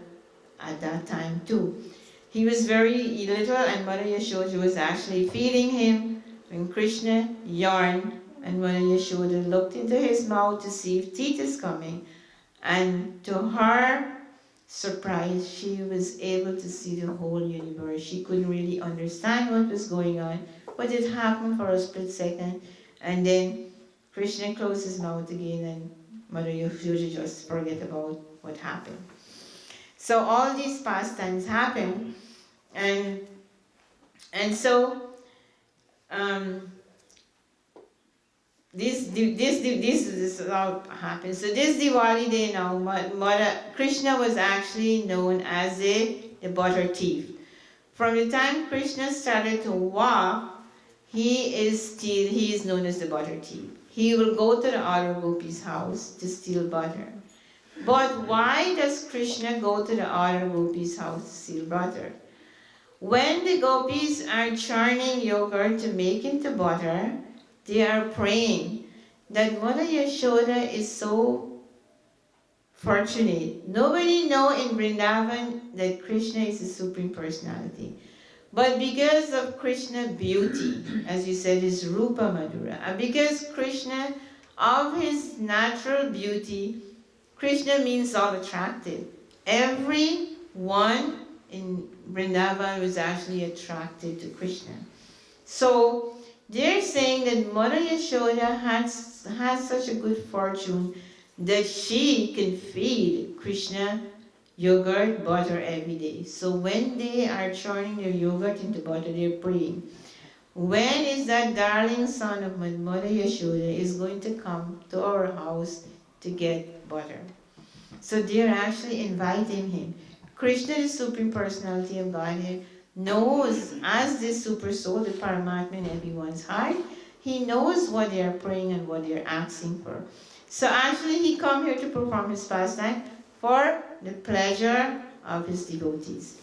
at that time too. He was very little and Mother Yashoda was actually feeding him when Krishna yawned and Mother Yashoda looked into his mouth to see if teeth is coming, and to her surprise, she was able to see the whole universe. She couldn't really understand what was going on, but it happened for a split second, and then Krishna closed his mouth again and Mother Yashoda just forget about what happened. So all these pastimes happen, and so this all happened. So this Diwali day now, Mother Krishna was actually known as the butter thief. From the time Krishna started to walk, he is known as the butter thief. He will go to the other gopis' house to steal butter. But why does Krishna go to the other gopis' house to steal butter? When the gopis are churning yogurt to make into butter, they are praying that Mother Yashoda is so fortunate. Nobody knows in Vrindavan that Krishna is the Supreme Personality. But because of Krishna's beauty, as you said, his Rupa Madhura, and because Krishna, of his natural beauty, Krishna means all attractive. Everyone in Vrindavan was actually attracted to Krishna. So they're saying that Mother Yashoda has such a good fortune that she can feed Krishna yogurt, butter every day. So when they are churning their yogurt into butter, they're praying, when is that darling son of my Mother Yashoda is going to come to our house to get butter? So they're actually inviting him. Krishna, the Supreme Personality of Godhead, knows as this super soul, the Paramatma in everyone's heart, he knows what they are praying and what they are asking for. So actually he come here to perform his pastime for the pleasure of his devotees.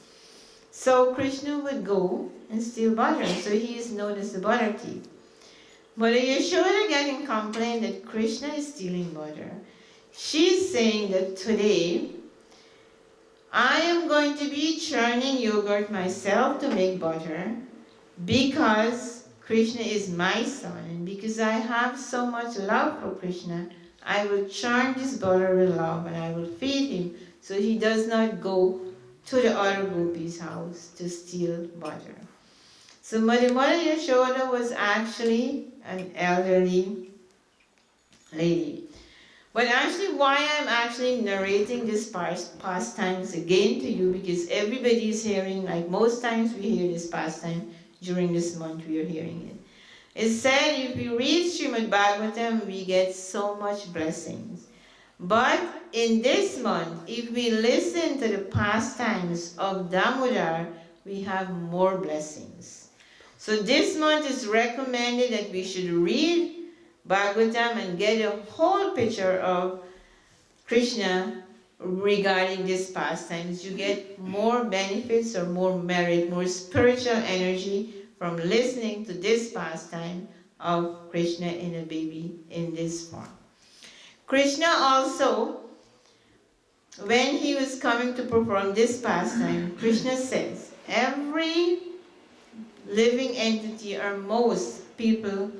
So Krishna would go and steal butter, so he is known as the butter thief. Mother Yashoda getting complained that Krishna is stealing butter. She's saying that today, I am going to be churning yogurt myself to make butter because Krishna is my son, and because I have so much love for Krishna, I will churn this butter with love and I will feed him so he does not go to the other gopis' house to steal butter. So Mother Yashoda was actually an elderly lady. But actually why I'm actually narrating this pastimes again to you, because everybody is hearing, like most times we hear this pastime, during this month we are hearing it. It's said if we read Srimad Bhagavatam, we get so much blessings. But in this month, if we listen to the pastimes of Dhamodhara, we have more blessings. So this month is recommended that we should read Bhagavatam and get a whole picture of Krishna regarding these pastimes. You get more benefits or more merit, more spiritual energy from listening to this pastime of Krishna in a baby in this form. Krishna also, when he was coming to perform this pastime, Krishna says, every living entity or most people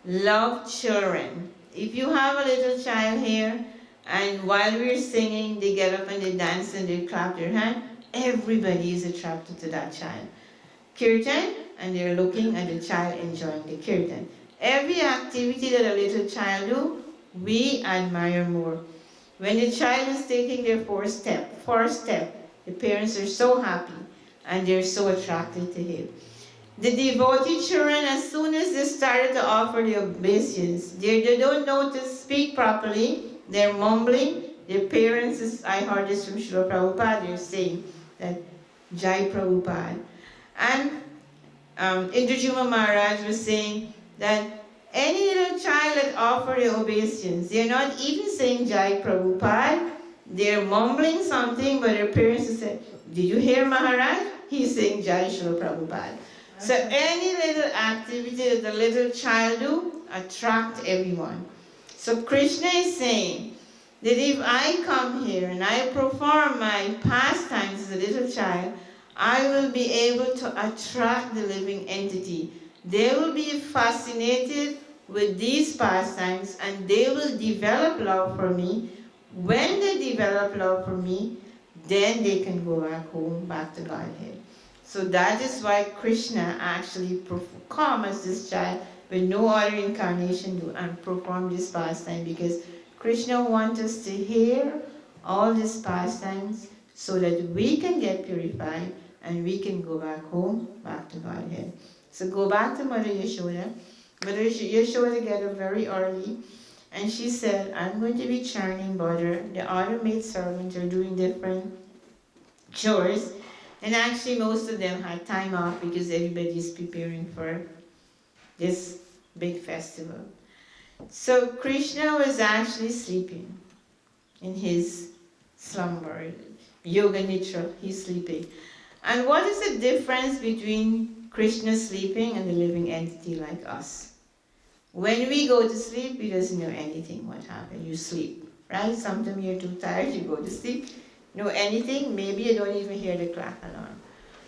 love children. If you have a little child here And while we're singing, they get up and they dance and they clap their hand. Everybody is attracted to that child. Kirtan, and they're looking at the child enjoying the kirtan. Every activity that a little child do, we admire more. When the child is taking their first step, the parents are so happy and they're so attracted to him. The devotee children, as soon as they started to offer the obeisance, they don't know to speak properly, they're mumbling. Their parents, I heard this from Srila Prabhupada, they're saying that Jai Prabhupada. And Indrajuma Maharaj was saying that any little child that offer the obeisance, they're not even saying Jai Prabhupada, they're mumbling something, but their parents say, did you hear Maharaj? He's saying Jai Srila Prabhupada. So any little activity that the little child do, attract everyone. So Krishna is saying that if I come here and I perform my pastimes as a little child, I will be able to attract the living entity. They will be fascinated with these pastimes and they will develop love for me. When they develop love for me, then they can go back home, back to Godhead. So that is why Krishna actually come as this child with no other incarnation do and perform this pastime, because Krishna wants us to hear all these pastimes so that we can get purified and we can go back home, back to Godhead. So go back to Mother Yashoda. Mother Yashoda got up very early and she said, I'm going to be churning butter. The other maid servants are doing different chores. And actually most of them had time off because everybody is preparing for this big festival. So Krishna was actually sleeping in his slumber. Yoga Nitra, he's sleeping. And what is the difference between Krishna sleeping and the living entity like us? When we go to sleep, we doesn't know anything what happened. You sleep, right? Sometimes you're too tired, you go to sleep. Know anything, maybe you don't even hear the clock alarm.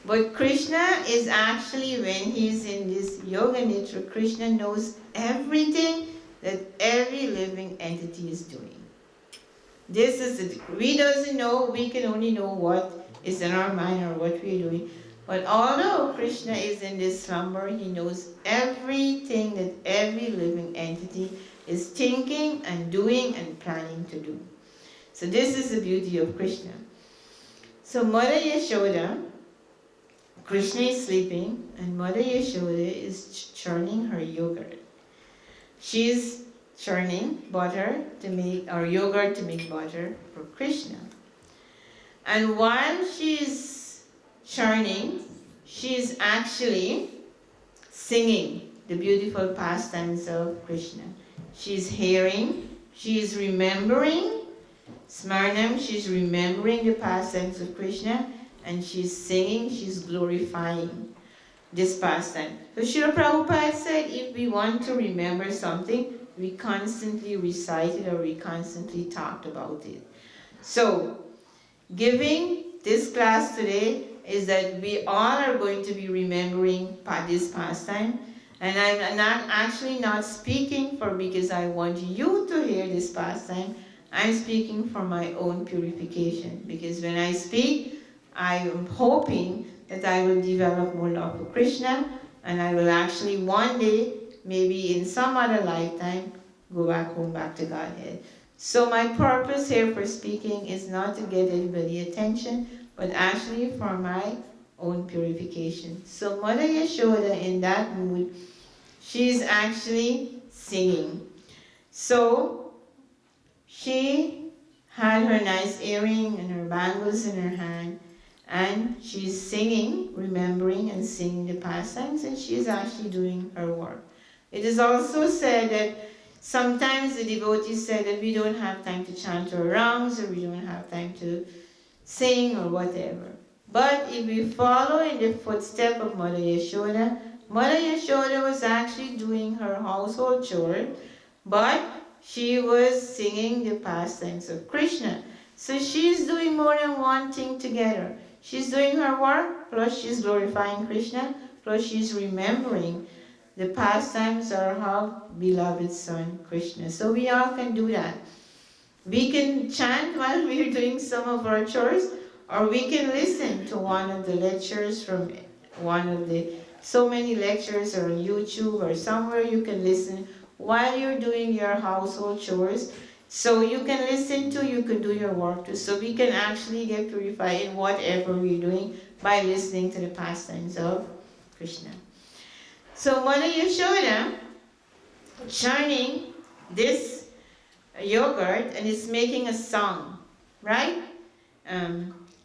But Krishna is actually, when he's in this Yoga Nitra, Krishna knows everything that every living entity is doing. This is the, we doesn't know, we can only know what is in our mind or what we're doing. But although Krishna is in this slumber, he knows everything that every living entity is thinking and doing and planning to do. So this is the beauty of Krishna. So Mother Yashoda, Krishna is sleeping and Mother Yashoda is churning her yogurt. She's churning butter to make, or yogurt to make butter for Krishna. And while she's churning, she's actually singing the beautiful pastimes of Krishna. She's hearing, she's remembering, Smarnam, she's remembering the pastimes of Krishna, and she's singing, she's glorifying this pastime. So Srila Prabhupada said if we want to remember something, we constantly recite it or we constantly talked about it. So, giving this class today is that we all are going to be remembering this pastime. And I'm not speaking for because I want you to hear this pastime. I'm speaking for my own purification, because when I speak, I am hoping that I will develop more love for Krishna, and I will actually one day, maybe in some other lifetime, go back home, back to Godhead. So my purpose here for speaking is not to get everybody's attention, but actually for my own purification. So Mother Yashoda, in that mood, she's actually singing. So she had her nice earring and her bangles in her hand, and she's singing, remembering and singing the pastimes, and she's actually doing her work. It is also said that sometimes the devotees say that we don't have time to chant our rounds, or we don't have time to sing or whatever. But if we follow in the footsteps of Mother Yashoda was actually doing her household chore, but she was singing the pastimes of Krishna. So she's doing more than one thing together. She's doing her work, plus she's glorifying Krishna, plus she's remembering the pastimes of her beloved son Krishna. So we all can do that. We can chant while we're doing some of our chores, or we can listen to one of the lectures from one of the so many lectures, or on YouTube or somewhere you can listen while you're doing your household chores. So you can listen to, you can do your work too. So we can actually get purified in whatever we're doing by listening to the pastimes of Krishna. So Mother Yashoda churning this yogurt and it's making a song, right?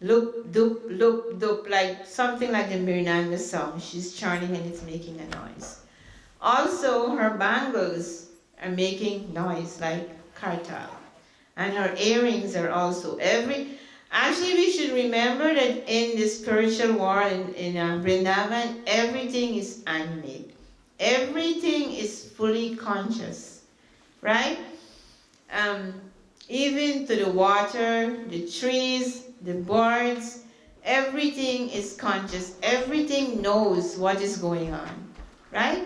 Loop, doop, loop, doop, like something like the Mirnanga song. She's churning and it's making a noise. Also, her bangles are making noise like kartal. And her earrings are also actually we should remember that in the spiritual world, in Vrindavan, everything is animate. Everything is fully conscious, right? Even to the water, the trees, the birds, everything is conscious. Everything knows what is going on, right?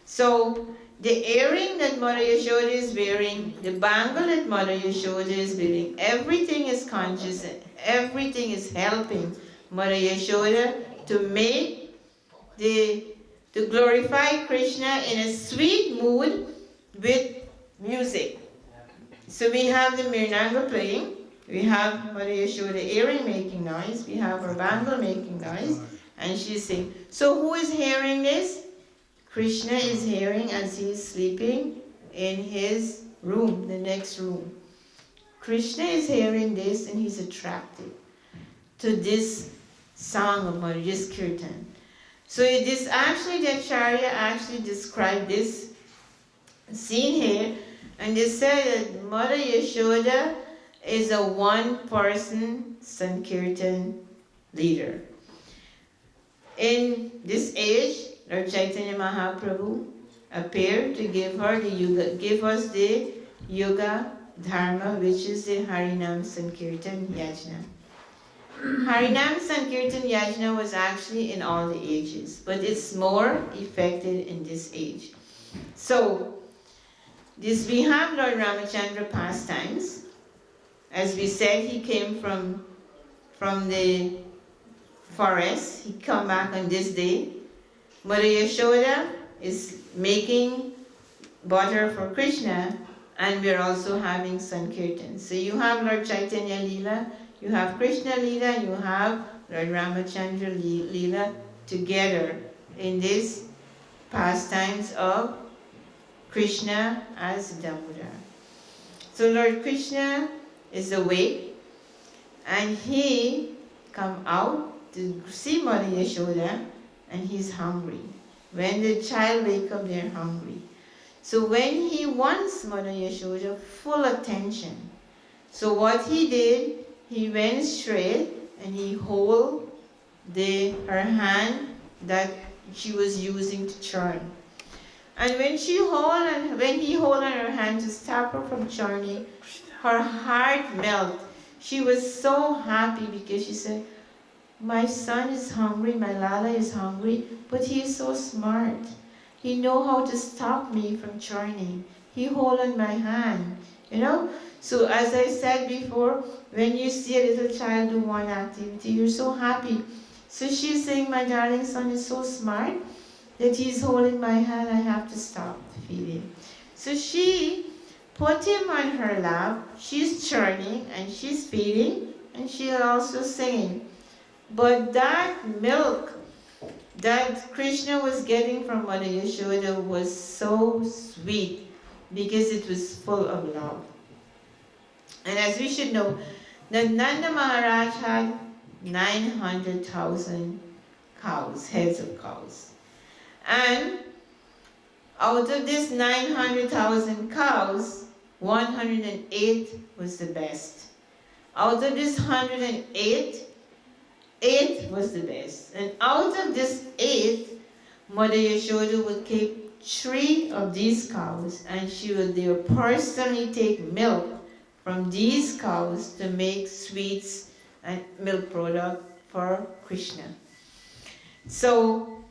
So the earring that Mother Yashoda is wearing, the bangle that Mother Yashoda is wearing, everything is conscious and everything is helping Mother Yashoda to glorify Krishna in a sweet mood with music. So we have the Mirnanga playing, we have Mother Yashoda earring making noise, we have her bangle making noise, and she's singing. So who is hearing this? Krishna is hearing as he is sleeping in his room, the next room. Krishna is hearing this and he's attracted to this song of Mother, this kirtan. So this actually, the Acharya actually described this scene here, and they said that Mother Yashoda is a one-person Sankirtan leader. In this age, Lord Chaitanya Mahaprabhu appeared to give us the Yuga Dharma, which is the Harinam Sankirtan Yajna. Harinam Sankirtan Yajna was actually in all the ages, but it's more effective in this age. So, we have Lord Ramachandra pastimes. As we said, he came from the forest. He come back on this day. Mother Yashoda is making butter for Krishna, and we're also having Sankirtan. So you have Lord Chaitanya Leela, you have Krishna Leela, and you have Lord Ramachandra Leela together in these pastimes of Krishna as Dhamodhara. So Lord Krishna is awake, and he come out to see Mother Yashoda, and he's hungry. When the child wake up, they're hungry. So when he wants Mother Yashoda full attention, so what he did, he went straight and he hold her hand that she was using to churn. And when he hold on her hand to stop her from churning, her heart melted. She was so happy because she said, my son is hungry, my Lala is hungry, but he is so smart. He know how to stop me from churning. He hold on my hand, you know? So as I said before, when you see a little child do one activity, you're so happy. So she's saying, my darling son is so smart that he's holding my hand, I have to stop feeding. So she put him on her lap, she's churning and she's feeding, and she's also singing. But that milk that Krishna was getting from Mother Yashoda was so sweet because it was full of love. And as we should know, that Nanda Maharaj had 900,000 cows, heads of cows. And out of this 900,000 cows, 108 was the best. Out of this 108, 8 was the best. And out of this 8, Mother Yashoda would keep 3 of these cows, and she would personally take milk from these cows to make sweets and milk product for Krishna. So,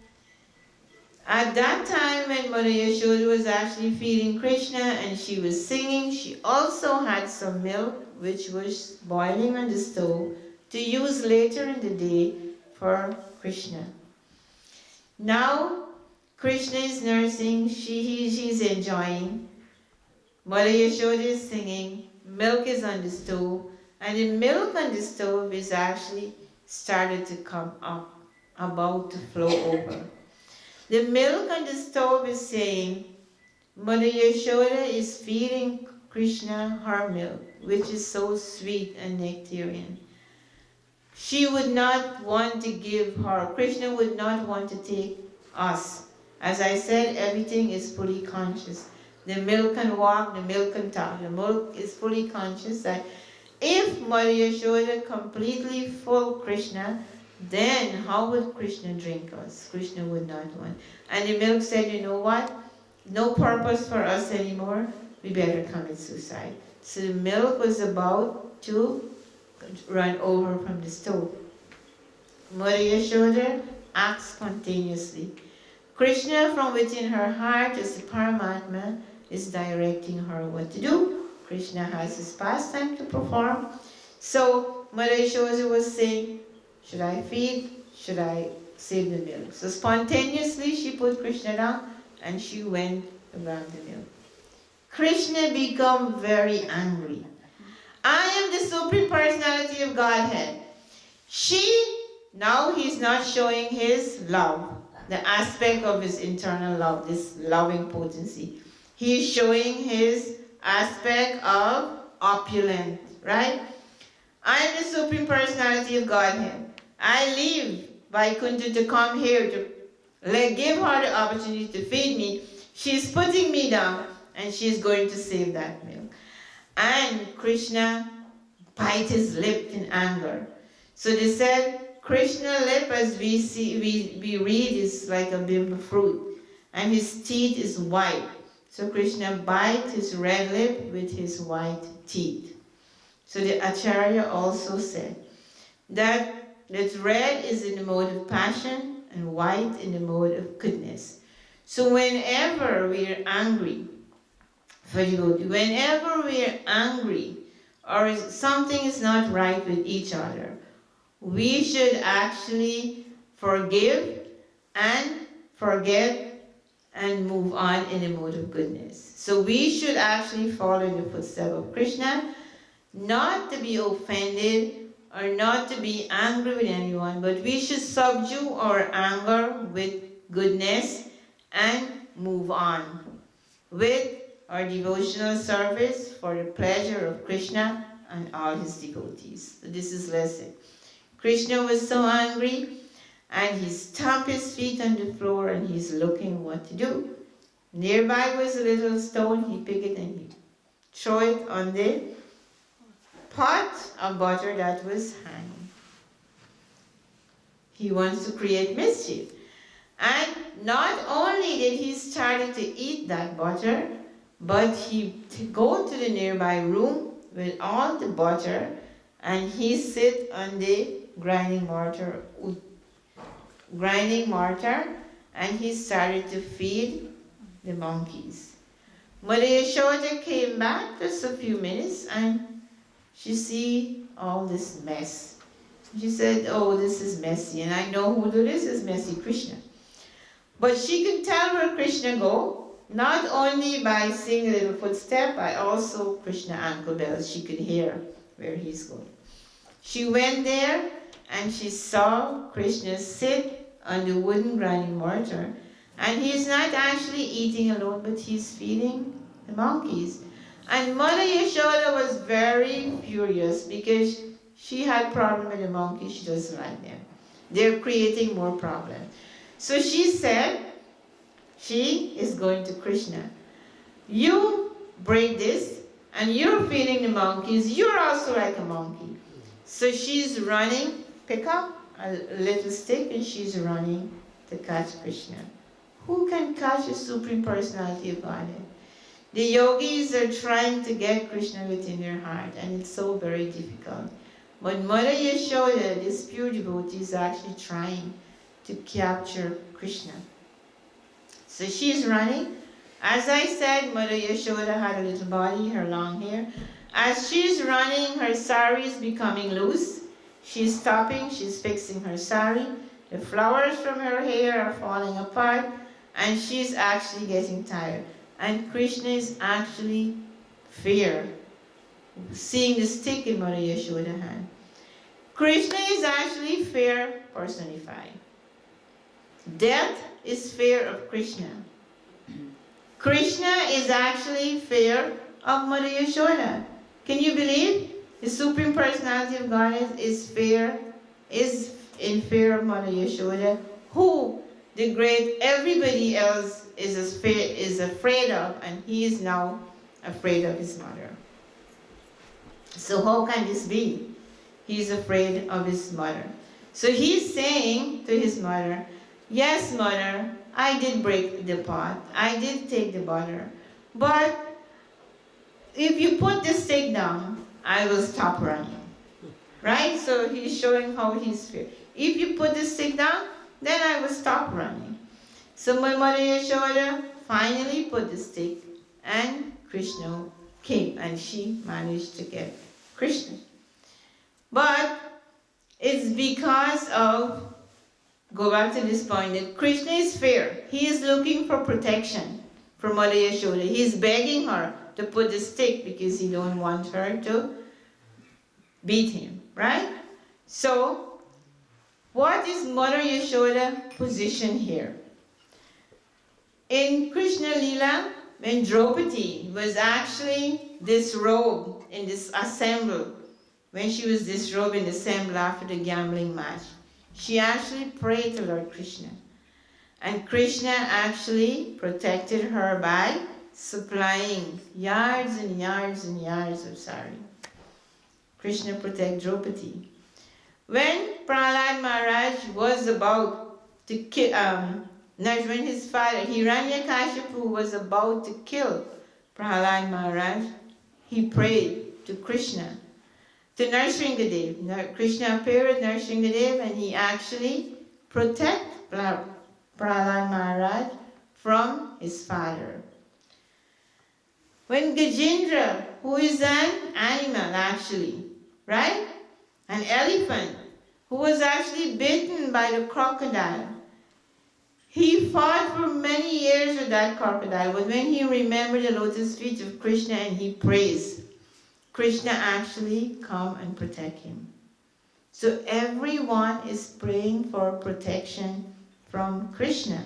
At that time when Mother Yashoda was actually feeding Krishna and she was singing, she also had some milk which was boiling on the stove to use later in the day for Krishna. Now Krishna is nursing, she's enjoying. Mother Yashoda is singing, milk is on the stove, and the milk on the stove is actually started to come up, about to flow over. The milk on the stove is saying, Mother Yashoda is feeding Krishna her milk, which is so sweet and nectarian. She would not want to give her, Krishna would not want to take us. As I said, everything is fully conscious. The milk can walk, the milk can talk. The milk is fully conscious that if Mother Yashoda completely full Krishna, then how would Krishna drink us? Krishna would not want. And the milk said, you know what? No purpose for us anymore. We better commit suicide. So the milk was about to run over from the stove. Mother Yashoda acts spontaneously. Krishna from within her heart as the Paramatma is directing her what to do. Krishna has his pastime to perform. So Mother Yashoda was saying, should I feed? Should I save the milk? So spontaneously she put Krishna down and she went to grab the milk. Krishna became very angry. I am the Supreme Personality of Godhead. Now he's not showing his love, the aspect of his internal love, this loving potency. He's showing his aspect of opulent, right? I am the Supreme Personality of Godhead. I leave Vaikuntha to come here to give her the opportunity to feed me. She's putting me down and she's going to save that milk. And Krishna bite his lip in anger. So they said, Krishna lip, as we see, we read, is like a bimba fruit, and his teeth is white. So Krishna bite his red lip with his white teeth. So the Acharya also said that red is in the mode of passion and white in the mode of goodness. So whenever we are angry, whenever we are angry or something is not right with each other, we should actually forgive and forget and move on in the mode of goodness. So we should actually follow in the footsteps of Krishna, not to be offended or not to be angry with anyone, but we should subdue our anger with goodness and move on with our devotional service for the pleasure of Krishna and all his devotees. So this is lesson. Krishna was so angry and he stamped his feet on the floor and he's looking what to do. Nearby was a little stone, he picked it and he threw it on the pot of butter that was hanging. He wants to create mischief. And not only did he start to eat that butter, but he go to the nearby room with all the butter and he sit on the grinding mortar and he started to feed the monkeys. Mother Yashoda came back just a few minutes and she see all this mess. She said, oh, this is messy, and I know who this is messy, Krishna. But she could tell where Krishna go, not only by seeing a little footstep, but also Krishna ankle bells. She could hear where he's going. She went there and she saw Krishna sit on the wooden grinding mortar, and he's not actually eating alone, but he's feeding the monkeys. And Mother Yashoda was very furious because she had problem with the monkeys. She doesn't like them. They're creating more problems. So she said, she is going to Krishna. You break this and you're feeding the monkeys. You're also like a monkey. So she's running, pick up a little stick and she's running to catch Krishna. Who can catch the Supreme Personality of Godhead? The yogis are trying to get Krishna within their heart, and it's so very difficult. But Mother Yashoda, this pure devotee, is actually trying to capture Krishna. So she's running. As I said, Mother Yashoda had a little body, her long hair. As she's running, her sari is becoming loose. She's stopping, she's fixing her sari. The flowers from her hair are falling apart, and she's actually getting tired. And Krishna is actually fear, seeing the stick in Mother Yashoda's hand. Krishna is actually fear personified. Death is fear of Krishna. Krishna is actually fear of Mother Yashoda. Can you believe? The Supreme Personality of Godhead is in fear of Mother Yashoda, who the great everybody else is afraid of, and he is now afraid of his mother. So how can this be? He's afraid of his mother. So he's saying to his mother, yes, mother, I did break the pot. I did take the butter. But if you put the stick down, I will stop running. Right? So he's showing how he's feared. If you put the stick down, then I will stop running. So my mother Yashoda finally put the stick, and Krishna came, and she managed to get Krishna. But it's because of, go back to this point, that Krishna is fair. He is looking for protection from Mother Yashoda. He's begging her to put the stick because he don't want her to beat him, right? So, what is Mother Yashoda's position here? In Krishna Lila, when Draupadi was actually disrobed in this assembly, when she was disrobed in the assembly after the gambling match, she actually prayed to Lord Krishna. And Krishna actually protected her by supplying yards and yards and yards of sari. Krishna protected Draupadi. When Prahlad Maharaj was about to kill, when his father, Hiranyakashipu, was about to kill Prahlad Maharaj, he prayed to Krishna, to Nrsimhadev. Krishna appeared at Nrsimhadev, and he actually protected Prahlad Maharaj from his father. When Gajendra, who is an animal actually, right? An elephant, who was actually bitten by the crocodile, he fought for many years with that crocodile, but when he remembered the lotus feet of Krishna and he prays, Krishna actually come and protect him. So everyone is praying for protection from Krishna.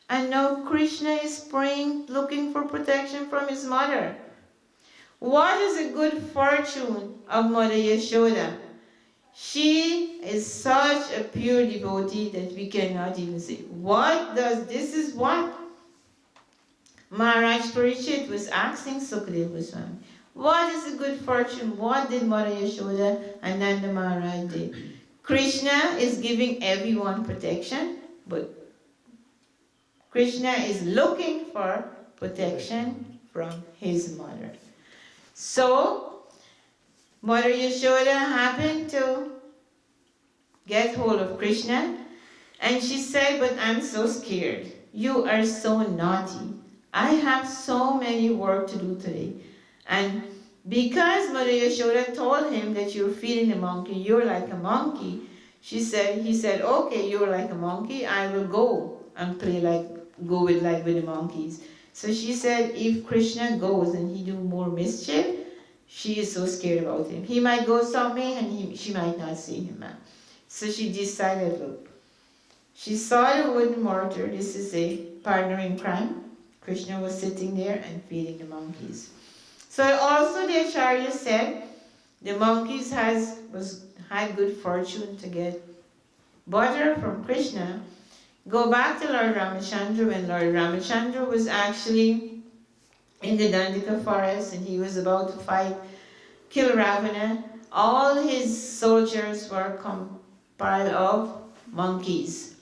And now Krishna is praying, looking for protection from his mother. What is the good fortune of Mother Yashoda? She is such a pure devotee that we cannot even say. This is what Maharaj Parikshit was asking Sukadeva Goswami. What is the good fortune? What did Mother Yashoda and Nanda Maharaj did? Krishna is giving everyone protection, but Krishna is looking for protection from his mother. So, Mother Yashoda happened to get hold of Krishna, and she said, but I'm so scared. You are so naughty. I have so many work to do today. And because Mother Yashoda told him that you're feeding the monkey, you're like a monkey, he said, okay, you're like a monkey, I will go and go with the monkeys. So she said, if Krishna goes and he do more mischief, she is so scared about him. He might go somewhere and she might not see him. So she decided, look, she saw the wooden mortar. This is a partner in crime. Krishna was sitting there and feeding the monkeys. So also the Acharya said, the monkeys had good fortune to get butter from Krishna. Go back to Lord Ramachandra, when Lord Ramachandra was actually in the Dandika forest and he was about to kill Ravana. All his soldiers were compiled of monkeys.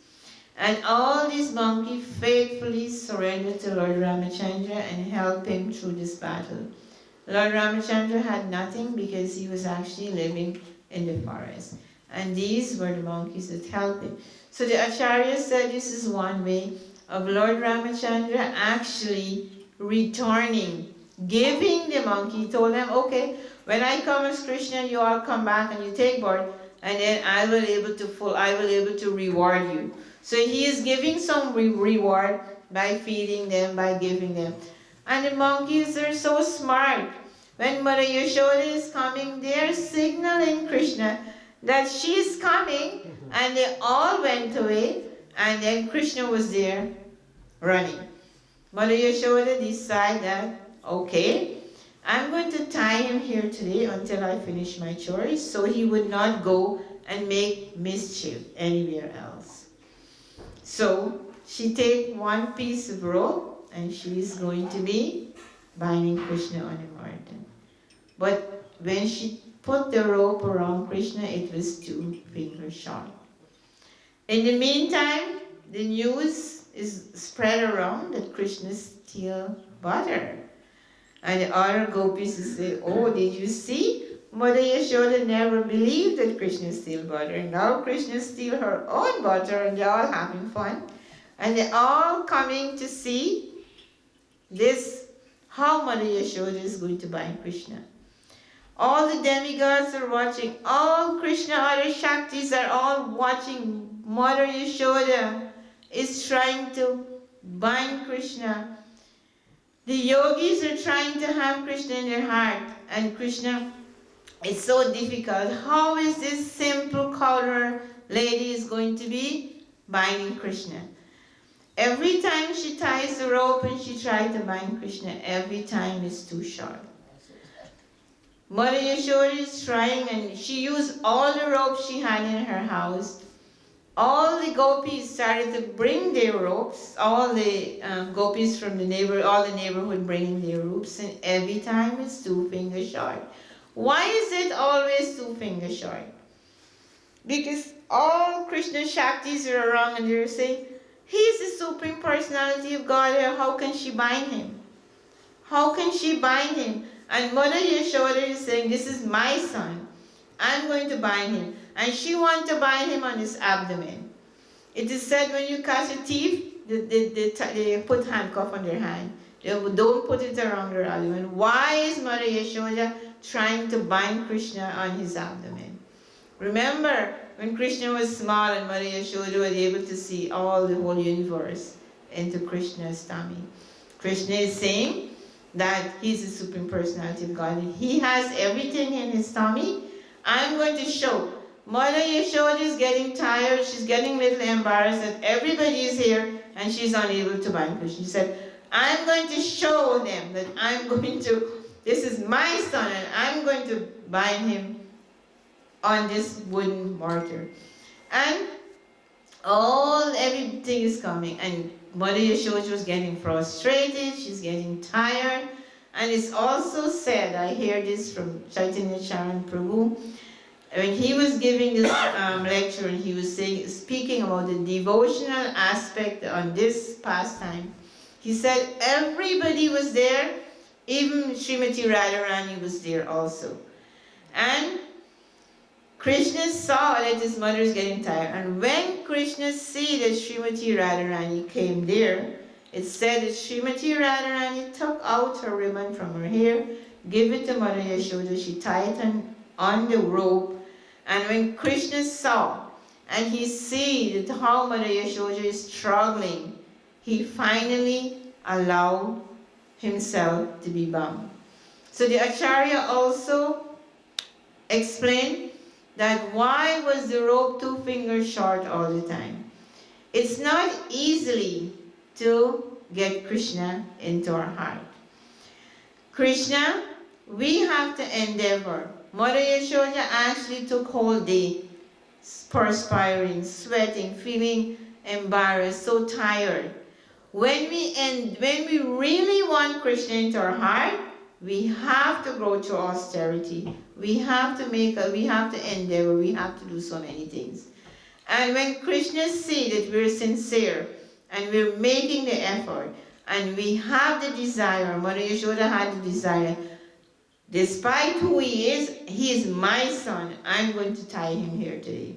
And all these monkeys faithfully surrendered to Lord Ramachandra and helped him through this battle. Lord Ramachandra had nothing because he was actually living in the forest. And these were the monkeys that helped him. So the Acharya said this is one way of Lord Ramachandra actually returning, giving the monkey. He told them, okay, when I come as Krishna, you all come back and you take birth, and then I will able to reward you. So he is giving some reward by feeding them, by giving them. And the monkeys are so smart. When Mother Yashoda is coming, they're signaling Krishna that she's coming, and they all went away, and then Krishna was there running. Mother Yashoda decided that, okay, I'm going to tie him here today until I finish my chores, so he would not go and make mischief anywhere else. So she take one piece of rope, and she is going to be binding Krishna on the mountain. But when she put the rope around Krishna, it was 2 fingers short. In the meantime, the news is spread around that Krishna steal butter. And the other gopis say, oh, did you see? Mother Yashoda never believed that Krishna steal butter. Now Krishna steal her own butter, and they're all having fun. And they're all coming to see this, how Mother Yashoda is going to bind Krishna. All the demigods are watching. All Krishna, other Shaktis are all watching. Mother Yashoda is trying to bind Krishna. The yogis are trying to have Krishna in their heart. And Krishna, it's so difficult. How is this simple cowherd lady is going to be binding Krishna? Every time she ties the rope and she tries to bind Krishna, every time it's too short. Mother Yashoda is trying, and she used all the ropes she had in her house. All the gopis started to bring their ropes. All the gopis from all the neighborhood bringing their ropes, and every time it's 2 fingers short. Why is it always 2 fingers short? Because all Krishna Shaktis are around, and they're saying, he's the Supreme Personality of God. How can she bind him? How can she bind him? And Mother Yashoda is saying, this is my son. I'm going to bind him. And she wants to bind him on his abdomen. It is said when you catch a thief, they put handcuff on their hand. They don't put it around their abdomen. Why is Mother Yashoda trying to bind Krishna on his abdomen? Remember, when Krishna was small and Mother Yashoda was able to see all the whole universe into Krishna's tummy. Krishna is saying that he's the Supreme Personality of God. He has everything in his tummy. I'm going to show. Mother Yashoda is getting tired. She's getting a little embarrassed that everybody is here and she's unable to bind Krishna. She said, I'm going to show them that this is my son, and I'm going to bind him on this wooden mortar. And everything is coming. And Mother Yashoda was getting frustrated, she's getting tired. And it's also said, I hear this from Chaitanya Charan Prabhu, when he was giving this lecture, and he was speaking about the devotional aspect on this pastime. He said everybody was there, even Srimati Radharani was there also. And Krishna saw that his mother is getting tired. And when Krishna see that Srimati Radharani came there, it said that Srimati Radharani took out her ribbon from her hair, gave it to Mother Yashoda, she tied it on the rope. And when Krishna saw, and he see that how Mother Yashoda is struggling, he finally allowed himself to be bound. So the Acharya also explained that why was the rope 2 fingers short all the time? It's not easily to get Krishna into our heart. Krishna, we have to endeavor. Mother Yashoda actually took whole day, perspiring, sweating, feeling embarrassed, so tired. When we really want Krishna into our heart, we have to go through austerity. We have to endeavor, we have to do so many things. And when Krishna sees that we're sincere and we're making the effort and we have the desire, Mother Yashoda had the desire, despite who he is my son, I'm going to tie him here today.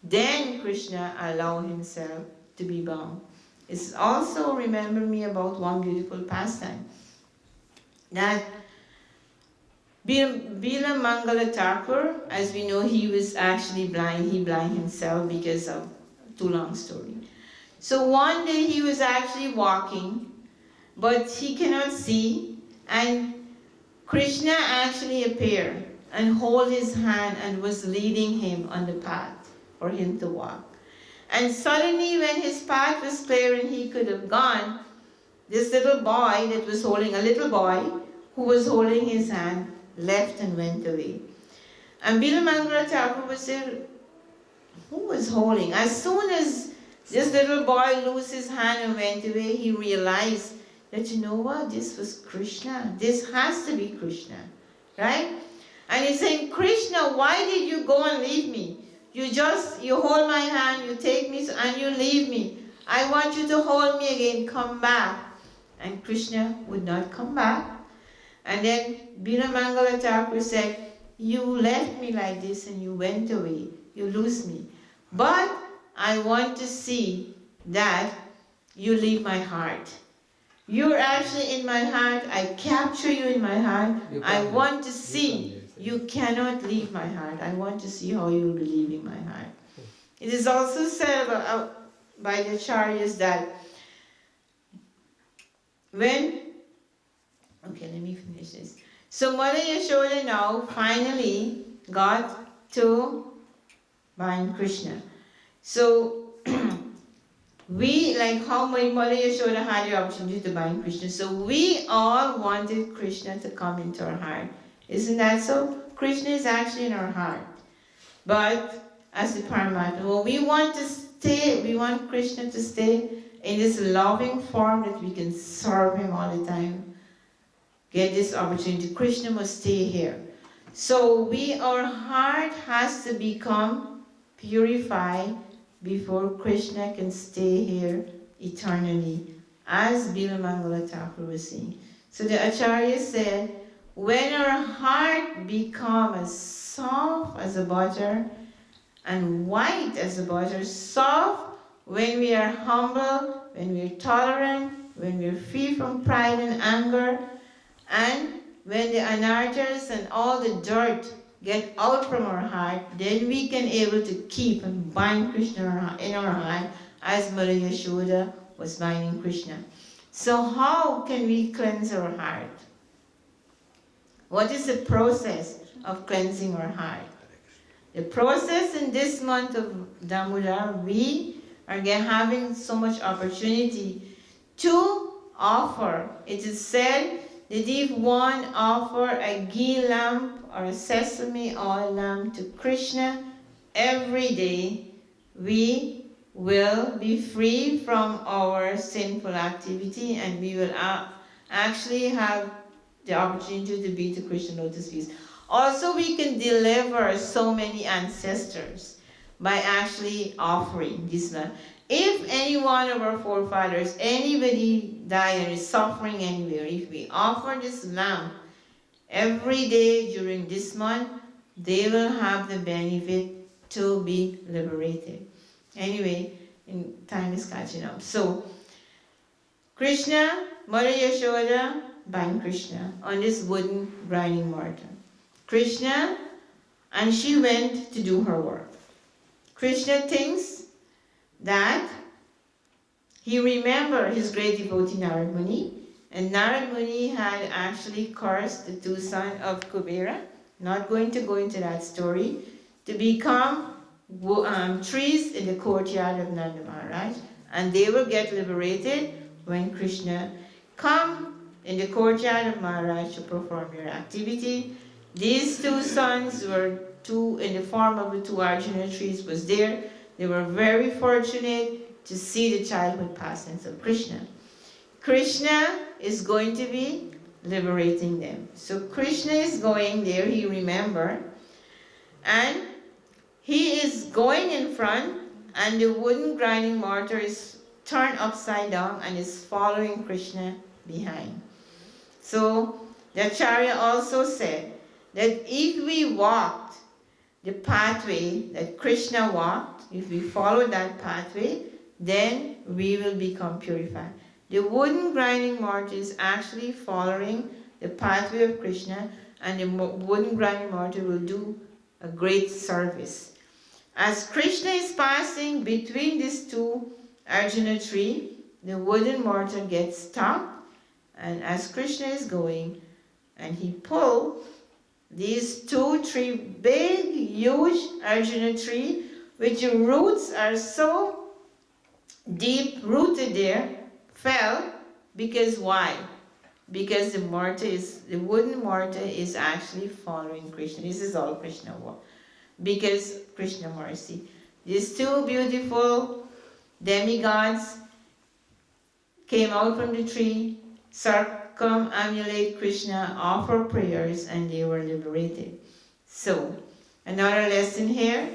Then Krishna allowed himself to be bound. It's also remember me about one beautiful pastime. That Bila Mangala Thakur, as we know, he was actually blind. He blind himself because of too long story. So one day he was actually walking, but he cannot see, and Krishna actually appeared and hold his hand and was leading him on the path for him to walk. And suddenly when his path was clear and he could have gone, this little boy that was holding, a little boy who was holding his hand, left and went away. And Bilamangala Thakur was there, who was holding? As soon as this little boy loosed his hand and went away, he realized that, you know what, this was Krishna. This has to be Krishna, right? And he's saying, Krishna, why did you go and leave me? You hold my hand, you take me, and you leave me. I want you to hold me again, come back. And Krishna would not come back. And then Bilamangala Thakur said, you left me like this and you went away. You lose me. But I want to see that you leave my heart. You're actually in my heart. I capture you in my heart. I want to see. You cannot leave my heart. I want to see how you will be leaving my heart. It is also said by the Acharyas that okay, let me finish this. So Mother Yashoda now finally got to bind Krishna. So we, like how Mother Yashoda had the opportunity to bind Krishna, so we all wanted Krishna to come into our heart. Isn't that so? Krishna is actually in our heart. But as the Paramatma, well, we want Krishna to stay in this loving form that we can serve him all the time. Get this opportunity. Krishna must stay here. So our heart has to become purified before Krishna can stay here eternally, as Bilamangala Thakur was saying. So the Acharya said, when our heart becomes as soft as a butter and white as a butter, soft when we are humble, when we are tolerant, when we are free from pride and anger, and when the anarthas and all the dirt get out from our heart, then we can able to keep and bind Krishna in our heart as Mother Yashoda was binding Krishna. So how can we cleanse our heart? What is the process of cleansing our heart? The process in this month of Dhamodhara, we are having so much opportunity to offer. It is said that if one offer a ghee lamp or a sesame oil lamp to Krishna every day, we will be free from our sinful activity and we will actually have the opportunity to be to Krishna lotus feet. Also, we can deliver so many ancestors by actually offering this lamp. If any one of our forefathers, anybody died and is suffering anywhere, if we offer this lamp every day during this month, they will have the benefit to be liberated. Anyway, time is catching up. So, Krishna, Mother Yashoda, bind Krishna on this wooden grinding mortar. Krishna, and she went to do her work. Krishna thinks that he remembered his great devotee Narad Muni, and Narad Muni had actually cursed the two sons of Kubera, not going to go into that story, to become trees in the courtyard of Nanda Maharaj, and they will get liberated when Krishna come in the courtyard of Maharaj to perform your activity. These two sons were two in the form of the two Arjuna trees was there. They were very fortunate to see the childhood pastimes of Krishna. Krishna is going to be liberating them. So Krishna is going there, he remembered, and he is going in front, and the wooden grinding mortar is turned upside down and is following Krishna behind. So the Acharya also said that if we walked the pathway that Krishna walked, if we follow that pathway, then we will become purified. The wooden grinding mortar is actually following the pathway of Krishna, and the wooden grinding mortar will do a great service. As Krishna is passing between these two Arjuna tree, the wooden mortar gets stuck, and as Krishna is going, and he pull these three big, huge Arjuna tree, which the roots are so deep rooted there, fell. Because why? Because the wooden mortar is actually following Krishna. This is all Krishna work. Because Krishna mercy. These two beautiful demigods came out from the tree, circumambulate Krishna, offer prayers, and they were liberated. So, another lesson here,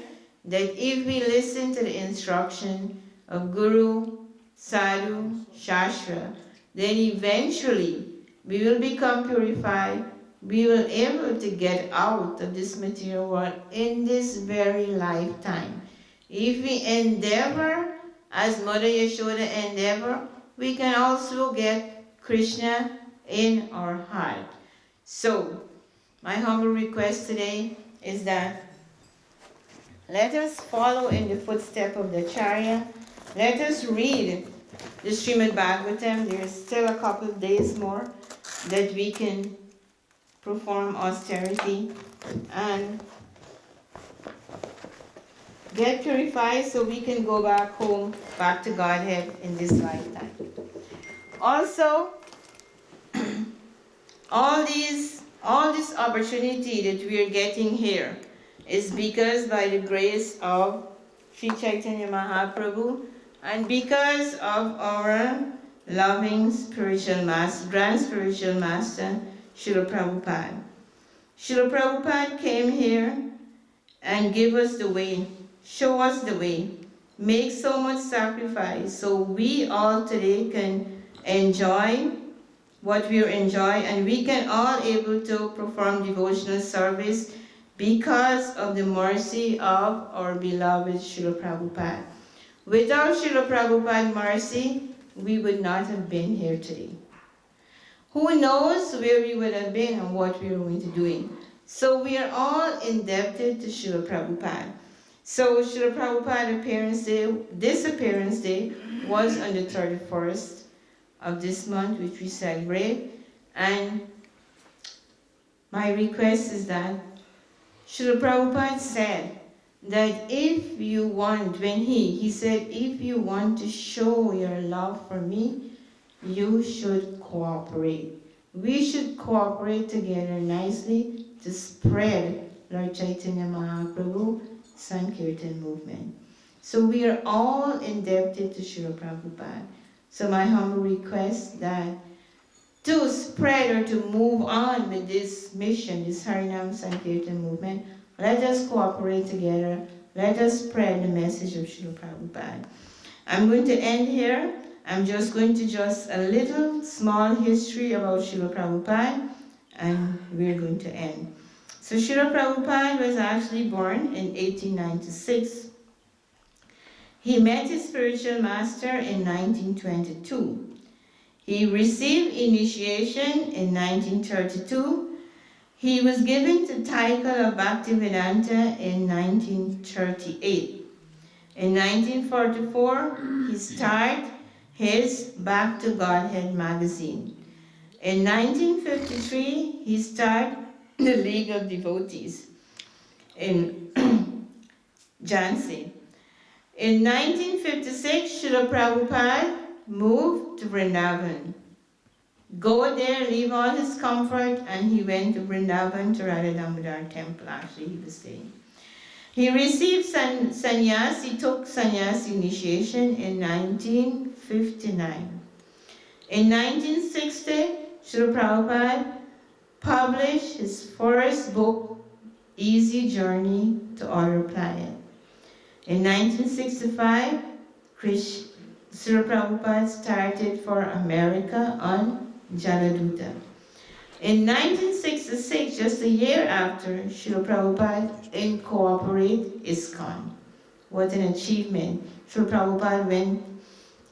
that if we listen to the instruction of Guru, Sadhu, Shastra, then eventually we will become purified. We will be able to get out of this material world in this very lifetime. If we endeavor, as Mother Yashoda endeavor, we can also get Krishna in our heart. So, my humble request today is that let us follow in the footsteps of the Acharya. Let us read the Srimad Bhagavatam. There is still a couple of days more that we can perform austerity and get purified so we can go back home, back to Godhead in this lifetime. Also, all this opportunity that we are getting here is because by the grace of Sri Chaitanya Mahaprabhu and because of our loving spiritual master, grand spiritual master, Srila Prabhupada. Srila Prabhupada came here and gave us the way, show us the way, make so much sacrifice so we all today can enjoy what we enjoy, and we can all able to perform devotional service because of the mercy of our beloved Srila Prabhupada. Without Srila Prabhupada's mercy, we would not have been here today. Who knows where we would have been and what we were going to do. So we are all indebted to Srila Prabhupada. So Srila Prabhupada appearance day, this appearance day was on the 31st of this month, which we celebrate. And my request is that Srila Prabhupada said that if you want, when he said, if you want to show your love for me, you should cooperate. We should cooperate together nicely to spread Lord Chaitanya Mahaprabhu Sankirtan movement. So we are all indebted to Srila Prabhupada. So my humble request that to spread or to move on with this mission, this Harinam Sankirtan movement, let us cooperate together. Let us spread the message of Srila Prabhupada. I'm going to end here. I'm just going to a little small history about Srila Prabhupada, and we're going to end. So Srila Prabhupada was actually born in 1896. He met his spiritual master in 1922. He received initiation in 1932. He was given the title of Bhaktivedanta in 1938. In 1944, he started his Back to Godhead magazine. In 1953, he started the League of Devotees in Jhansi. In 1956, Srila Prabhupada moved to Vrindavan. Go there, leave all his comfort, and he went to Vrindavan to Radha Dhamodhara temple, actually he was saying. He received sannyas, he took sannyas initiation in 1959. In 1960, Srila Prabhupada published his first book, Easy Journey to Outer Planet. In 1965, Srila Prabhupada started for America on Jaladuta. In 1966, just a year after, Srila Prabhupada incorporated ISKCON. What an achievement. Srila Prabhupada went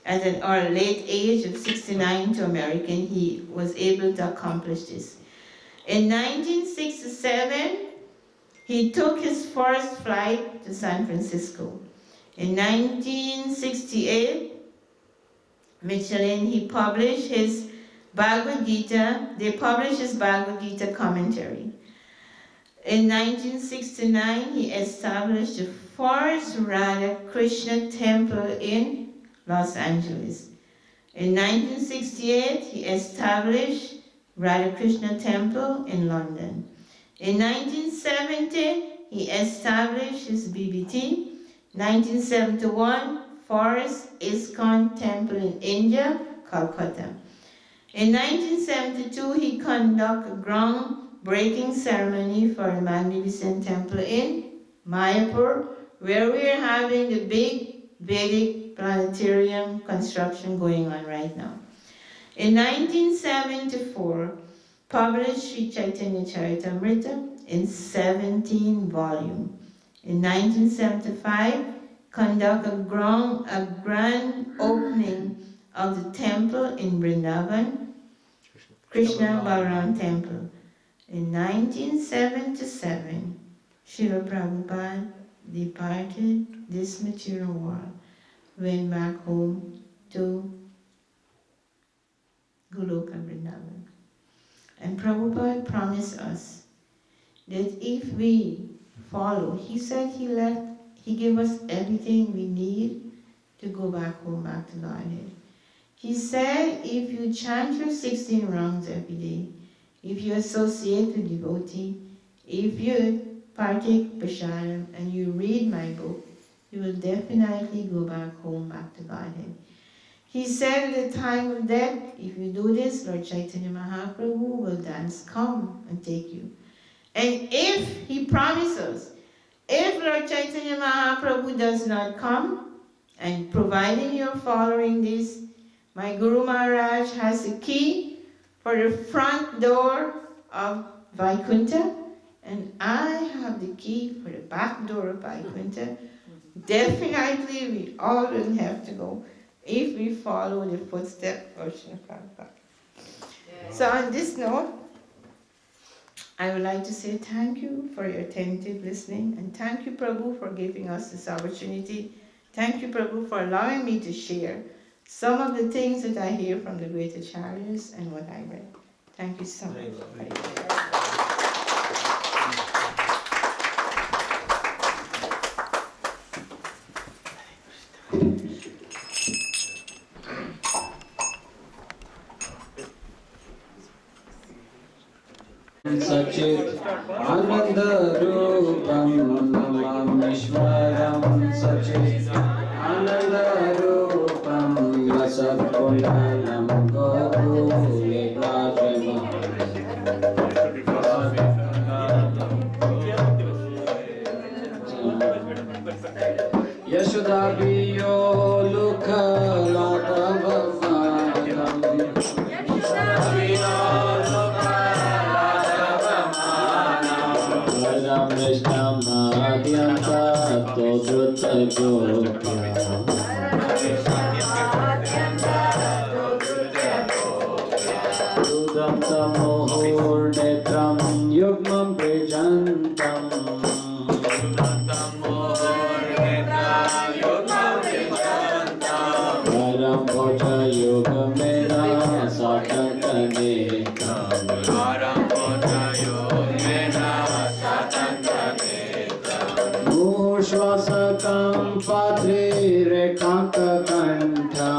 at an or late age of 69 to America, he was able to accomplish this. In 1967, he took his first flight to San Francisco. In 1968, Michelin, he published his Bhagavad Gita, they published his Bhagavad Gita commentary. In 1969, he established the first Radha Krishna temple in Los Angeles. In 1968, he established Radha Krishna temple in London. In 1970, he established his BBT. 1971, Forest ISKCON temple in India, Calcutta. In 1972, he conducted a groundbreaking ceremony for a magnificent temple in Mayapur, where we are having the big Vedic planetarium construction going on right now. In 1974, published Sri Chaitanya Charitamrita in 17 volumes. In 1975, conducted a grand opening of the temple in Vrindavan, Krishna Balaram Temple. In 1977, Srila Prabhupada departed this material world, went back home to Goloka Vrindavan. And Prabhupada promised us that if we follow, he said he gave us everything we need to go back home, back to Godhead. He said if you chant your 16 rounds every day, if you associate with devotee, if you partake prasadam and you read my book, you will definitely go back home, back to Godhead. He said at the time of death, if you do this, Lord Chaitanya Mahaprabhu will dance come and take you. And if he promises, if Lord Chaitanya Mahaprabhu does not come, and providing you're following this, my Guru Maharaj has the key for the front door of Vaikuntha, and I have the key for the back door of Vaikuntha. Definitely we all will have to go if we follow the footsteps of Srila Prabhupada. So on this note, I would like to say thank you for your attentive listening, and thank you, Prabhu, for giving us this opportunity. Thank you, Prabhu, for allowing me to share some of the things that I hear from the great acharyas and what I read. Thank you so much. Sachit Ananda Rupam Namamishwaram Sachit Ananda Rupam Rasatkundalam Gokule Rajama Yashodabiyo Lukha Ladavamanam Yashodabiyo Krishna Madhyanta Todruta Gopya Dudam Tamohur Netram Yugmam Prijantam Varam Bhoja Yogamena Satantanekam Varam Bhoja Yogamena Ushvasakam Padre Rekanta Kanta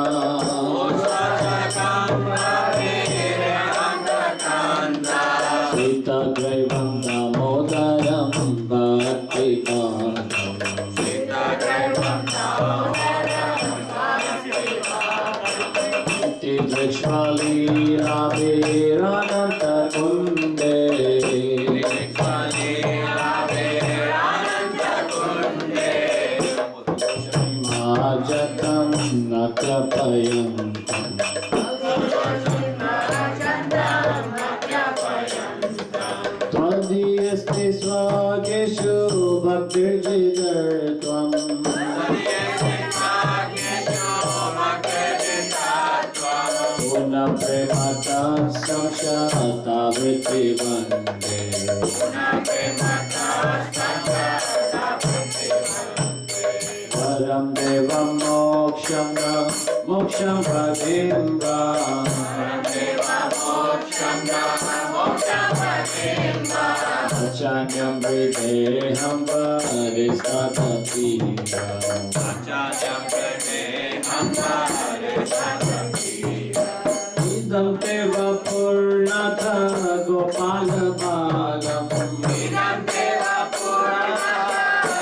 Ushvasakam Padre Rekanta Kanta Sita Graivam Dhamodharam Bhakti Padam Sita Graivam Dhamodharam Bhakti Padam Tidrikshvali Abhirananta Kunde Tidrikshvali Jatam Nakrapayantam Tadiyasti Svageshu Bhaktirjidartvam Tadiyasti Svageshu Bhaktirjidartvam Premata Samshata Vritti Vande Purna Premata Samshata Vritti Vande Param Devam Moksham Moksham Bhadimva Param Devam Moksham Moksham Bhadimva Achanyam Vrideham Varisatativa Achanyam Vrideham Varisatativa Idam Deva Purnatha Gopala Balam Idam Deva Purnatha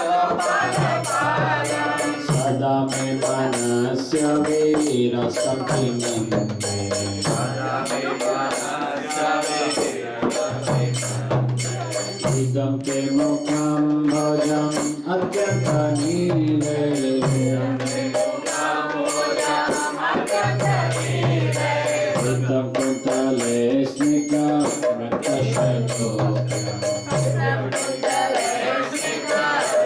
Gopala Balam Sada me manasya vira sampimande Sada me manasya vira sampimande Idam te mukham bhajam atyanta nile Idam te mukham bhajam atyanta nile Idam kuntale snika rakashakokya Idam kuntale snika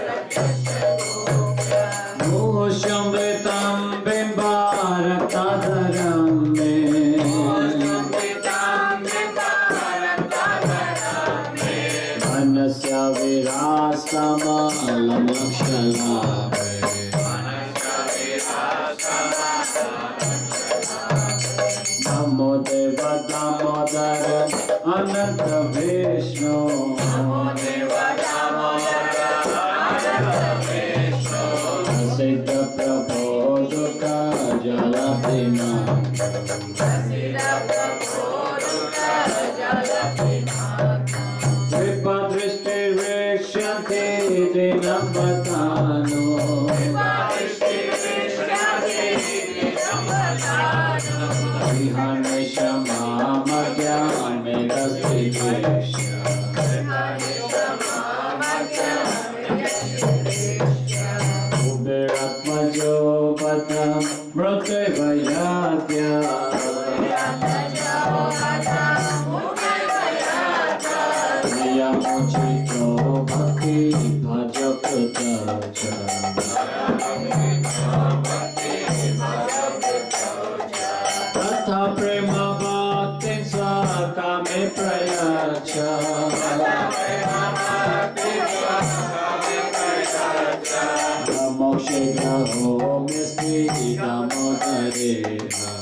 rakashakokya Mosham vetam bimbaratadaram me Mosham vetam bimbaratadaram me Manasya virasamalam lakshaname Manasya virasamalam lakshaname Namo Deva Dhamodhara Ananta Vishnu Namo Deva Dhamodhara Ananta Vishnu Siddha Prabodhuka Jalapinakam Siddha Prabodhuka Jalapinakam Vipa Drishti Rikshante Dinam Vatano Vipa Drishti Rikshante Dinam Vatano Vihane Shama Madhya Medasti Vishya Vihane Shama Madhya Medasti Vishya Uberatmajo Patam Mrate Vayatya Uberatmajo Patam Mrate Vayatya Niyamochito Bhakti Bhajakutaja Tatha Prema Bhakti Swaka Me Prayacha Tatha Prema Bhakti Swaka Me Prayacha Mokshe Graho Misti Dhamodhareha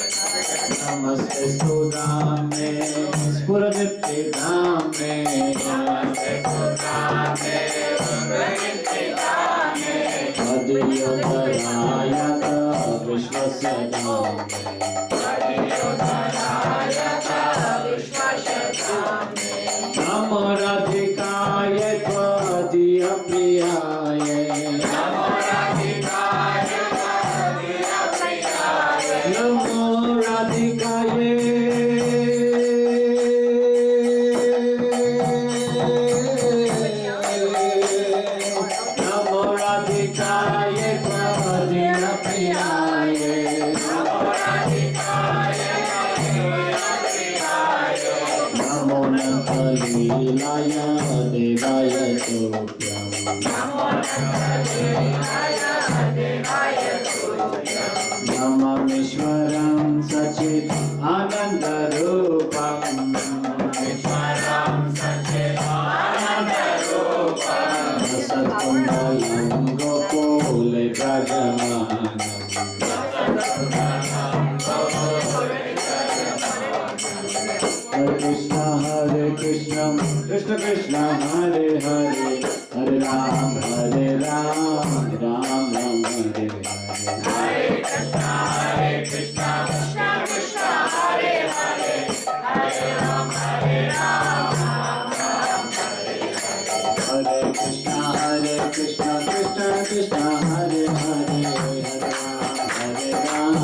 Namaste Sudhame Spuradipti Dhame Namaste Sudhame Spuradipti Dhame Adhiyotarayata Vishwasya Dhame Adhiyotarayata Vishwasya Dhame Namo Radhikaye Tvadiya Priyaye Namo Radhikaye Tvadiya Priyaye Namo Radhikaye Namo Radhikaye Tvadiya Priyaye Namo Radhikaye Tvadiya Priyaye Namo Nakalilaya Devaya Tupyam Namo Nakalilaya Devaya Tupyam Namamishwaram Sachit Anandarupam Namamishwaram Sachit Anandarupam Satkundalam Gopule Brajamanam Satkundalam Gopule Brajamanam Hare Krishna Krishna Krishna Hare Hare Hare Ram Ram Ram Hare Hare Hare Krishna Krishna Krishna Hare Hare Hare Ram Ram Hare Hare Hare Krishna Krishna Krishna Hare Hare Hare Ram Ram Hare Hare Hare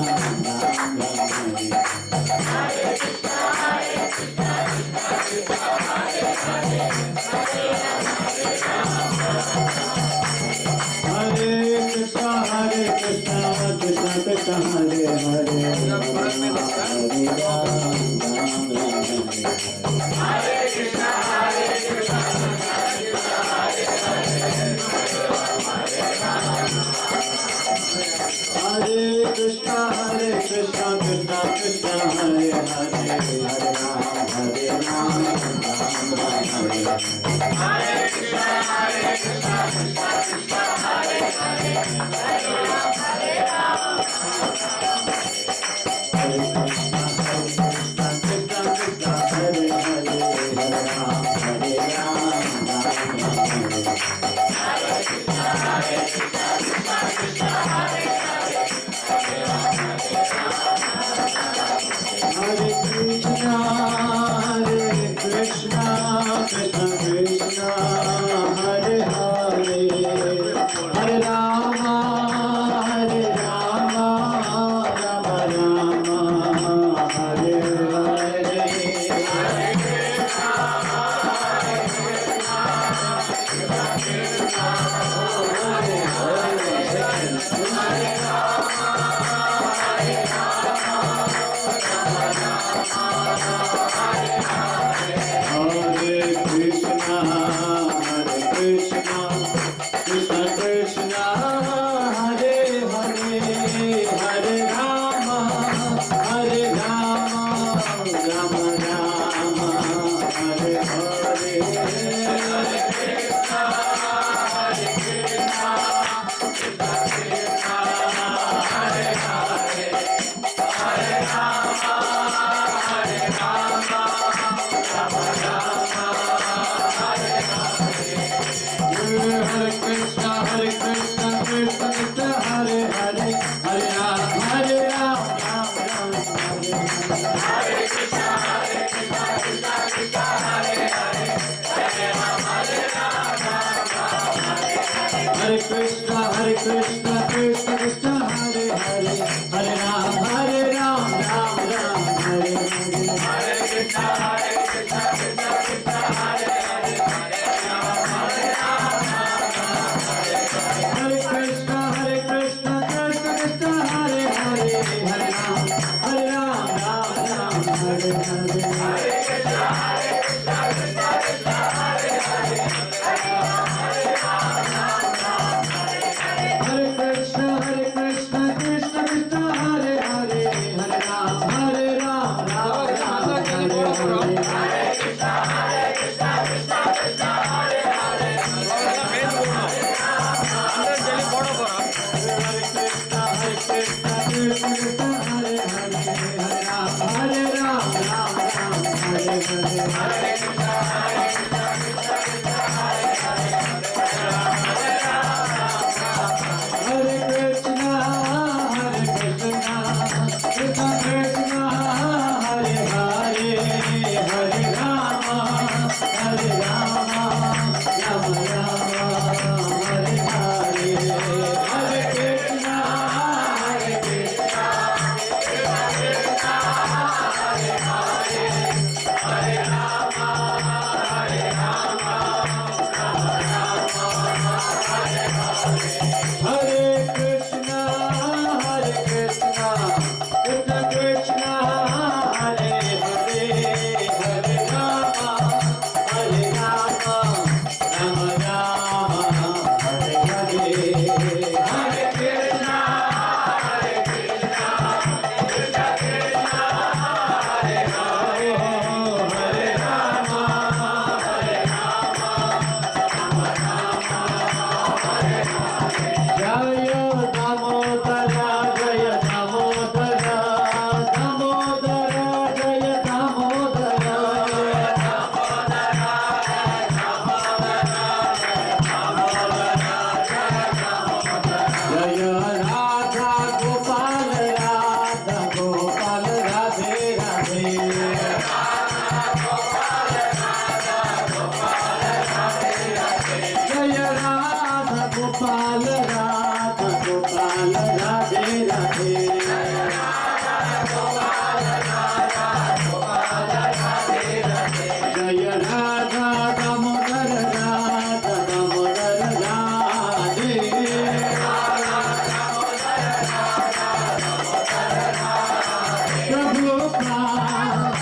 Prabhu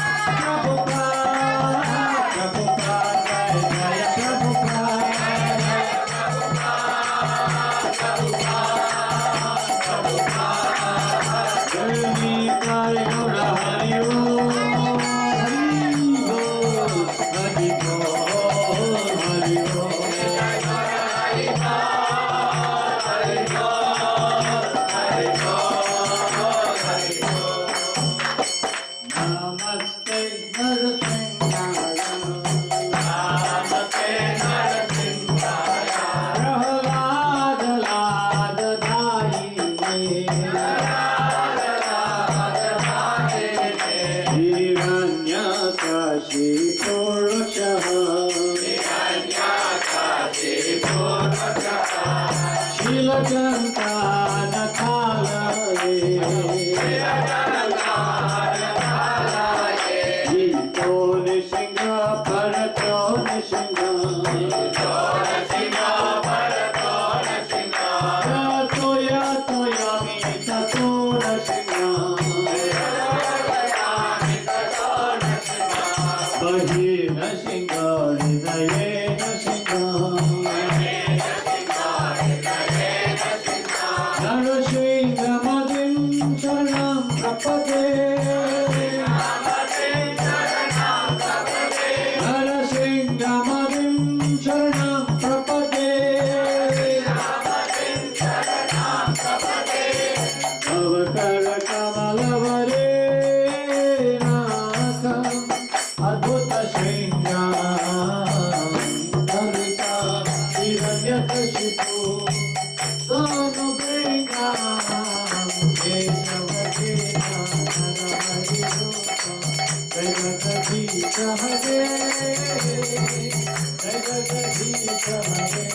नमस्ते नरसिंहाय नमस्ते नरसिंहाय प्रहलाद लाद दायिने हिरण्यकशिपुरुषः शीलजन्तानकालये ईतो निसिंह भरतो निसिंह यातो यातो यामि ततो नसिंह बहिर्नसिंह हृदये नसिंह नरसिंहमदिं शरणं प्रपदे नरसिंहमदिं शरणं प्रपदे अवकरकमलवरे नाथ अद्भुतसिंहां ललिता हिरण्यकशिपु जगदीश हरे जगदीश हरे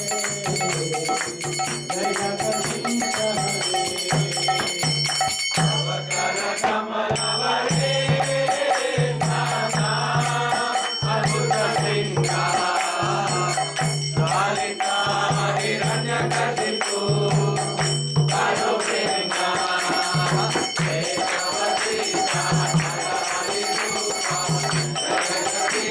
जगदीश हरे अवकर कमलवरे नाथा अद्भुत सिंहा ललिता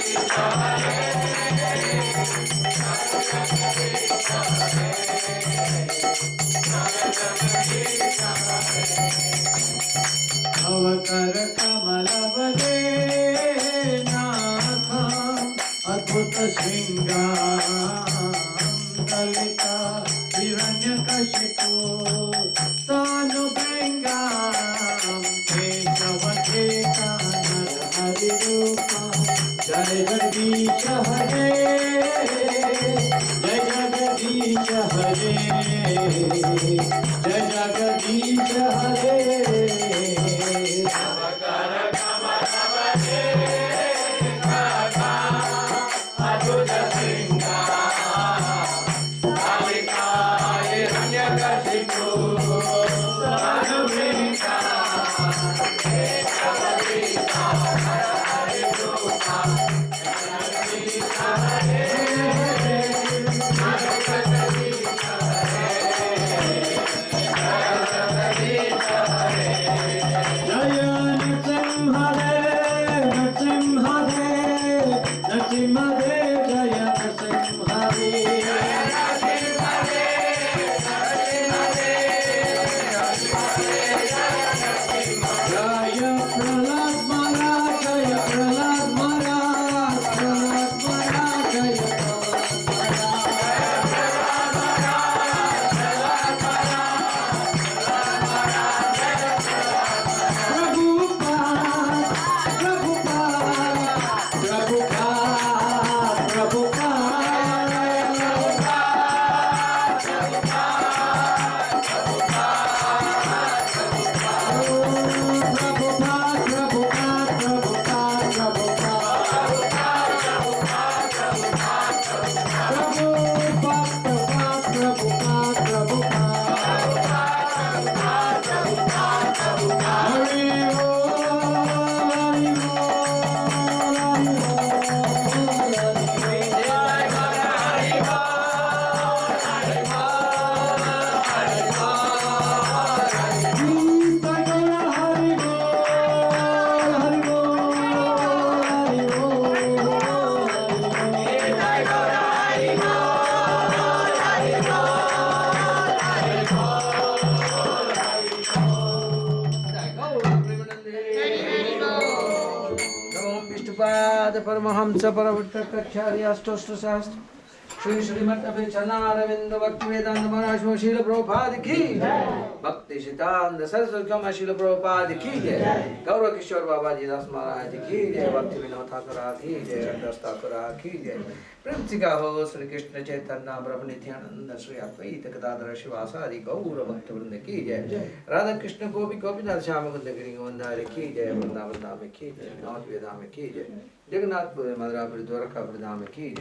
हिरण्यकशिपु अवकर कमलवरे नाथ अद्भुत सिंहां ललिता हिरण्यकशिपु तानुभृङ्गां केशवकेता नरहरिरूपा जय जगदीश हरे जय जगदीश हरे जय जगदीश हरे अवकर कमलवरे नाथा अद्भुत सिंहा ललिता हिरण्यकशिपु जय नरसिंहदेव जय जय प्रहलाद महाराज जय प्रहलाद महाराज जय परमहंस परवृत्त कक्षारि अष्टोष्ट सहस्त्र Shri Srimad Abhichanaravinda Bhaktivedanta Maharaj Srila Prabhupada ki Bhakti Siddhanta Saraswati Gama Srila Prabhupada ki Gaura Kishore Babaji Das Maharaj ki Bhakti Vinod Thakura ki Das Thakura ki Pramtika ho Sri Krishna Chaitanya Prabhu Nityananda Sri Advaita Gadadhara Shivasadi Gaura Bhakti Vrinda ki Radha Krishna Gopi Gopinath Shyamagunda Giri Govindhari ki Vrindavan ki Nath Vedami ki Jagannath Puri Madrapuri Dwaraka Vrindavan ki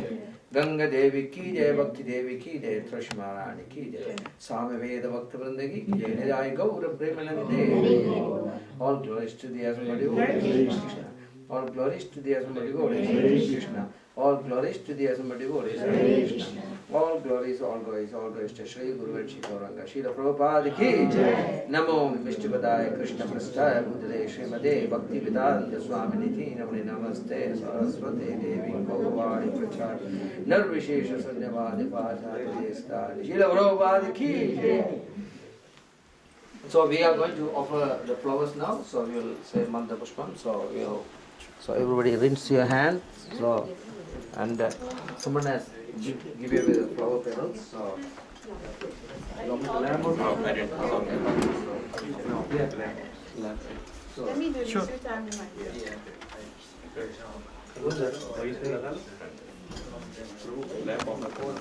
Ganga Devi ki jai, Bhakti Devi ki jai, Trashmarani ki jai, Swami Veda Bhakti Vrinda ki jai, Nidai Gaura Premanande. All glories to the Asmadi Krishna. All glories to the Asmadi Krishna. All glories to the Asmadi Krishna. All glories to Shri Guru Vachi Gauranga Srila Prabhupada ki jai. Namo Vishnupadaya Krishna Prasthaya Buddhale Srimade Bhakti Vedanta Swami Niti Namani Namaste Saraswati Devi Bhagavani Prachar Nirvishesha Sanyavadi Pachati Destani Srila Prabhupada ki jai. So we are going to offer the flowers now. So we will say Manta Pushpam. So everybody rinse your hands. So and someone has give you the flower petals. So you want me to lamp or no? So Let me do this Sure. with everyone. Lamp on the phone.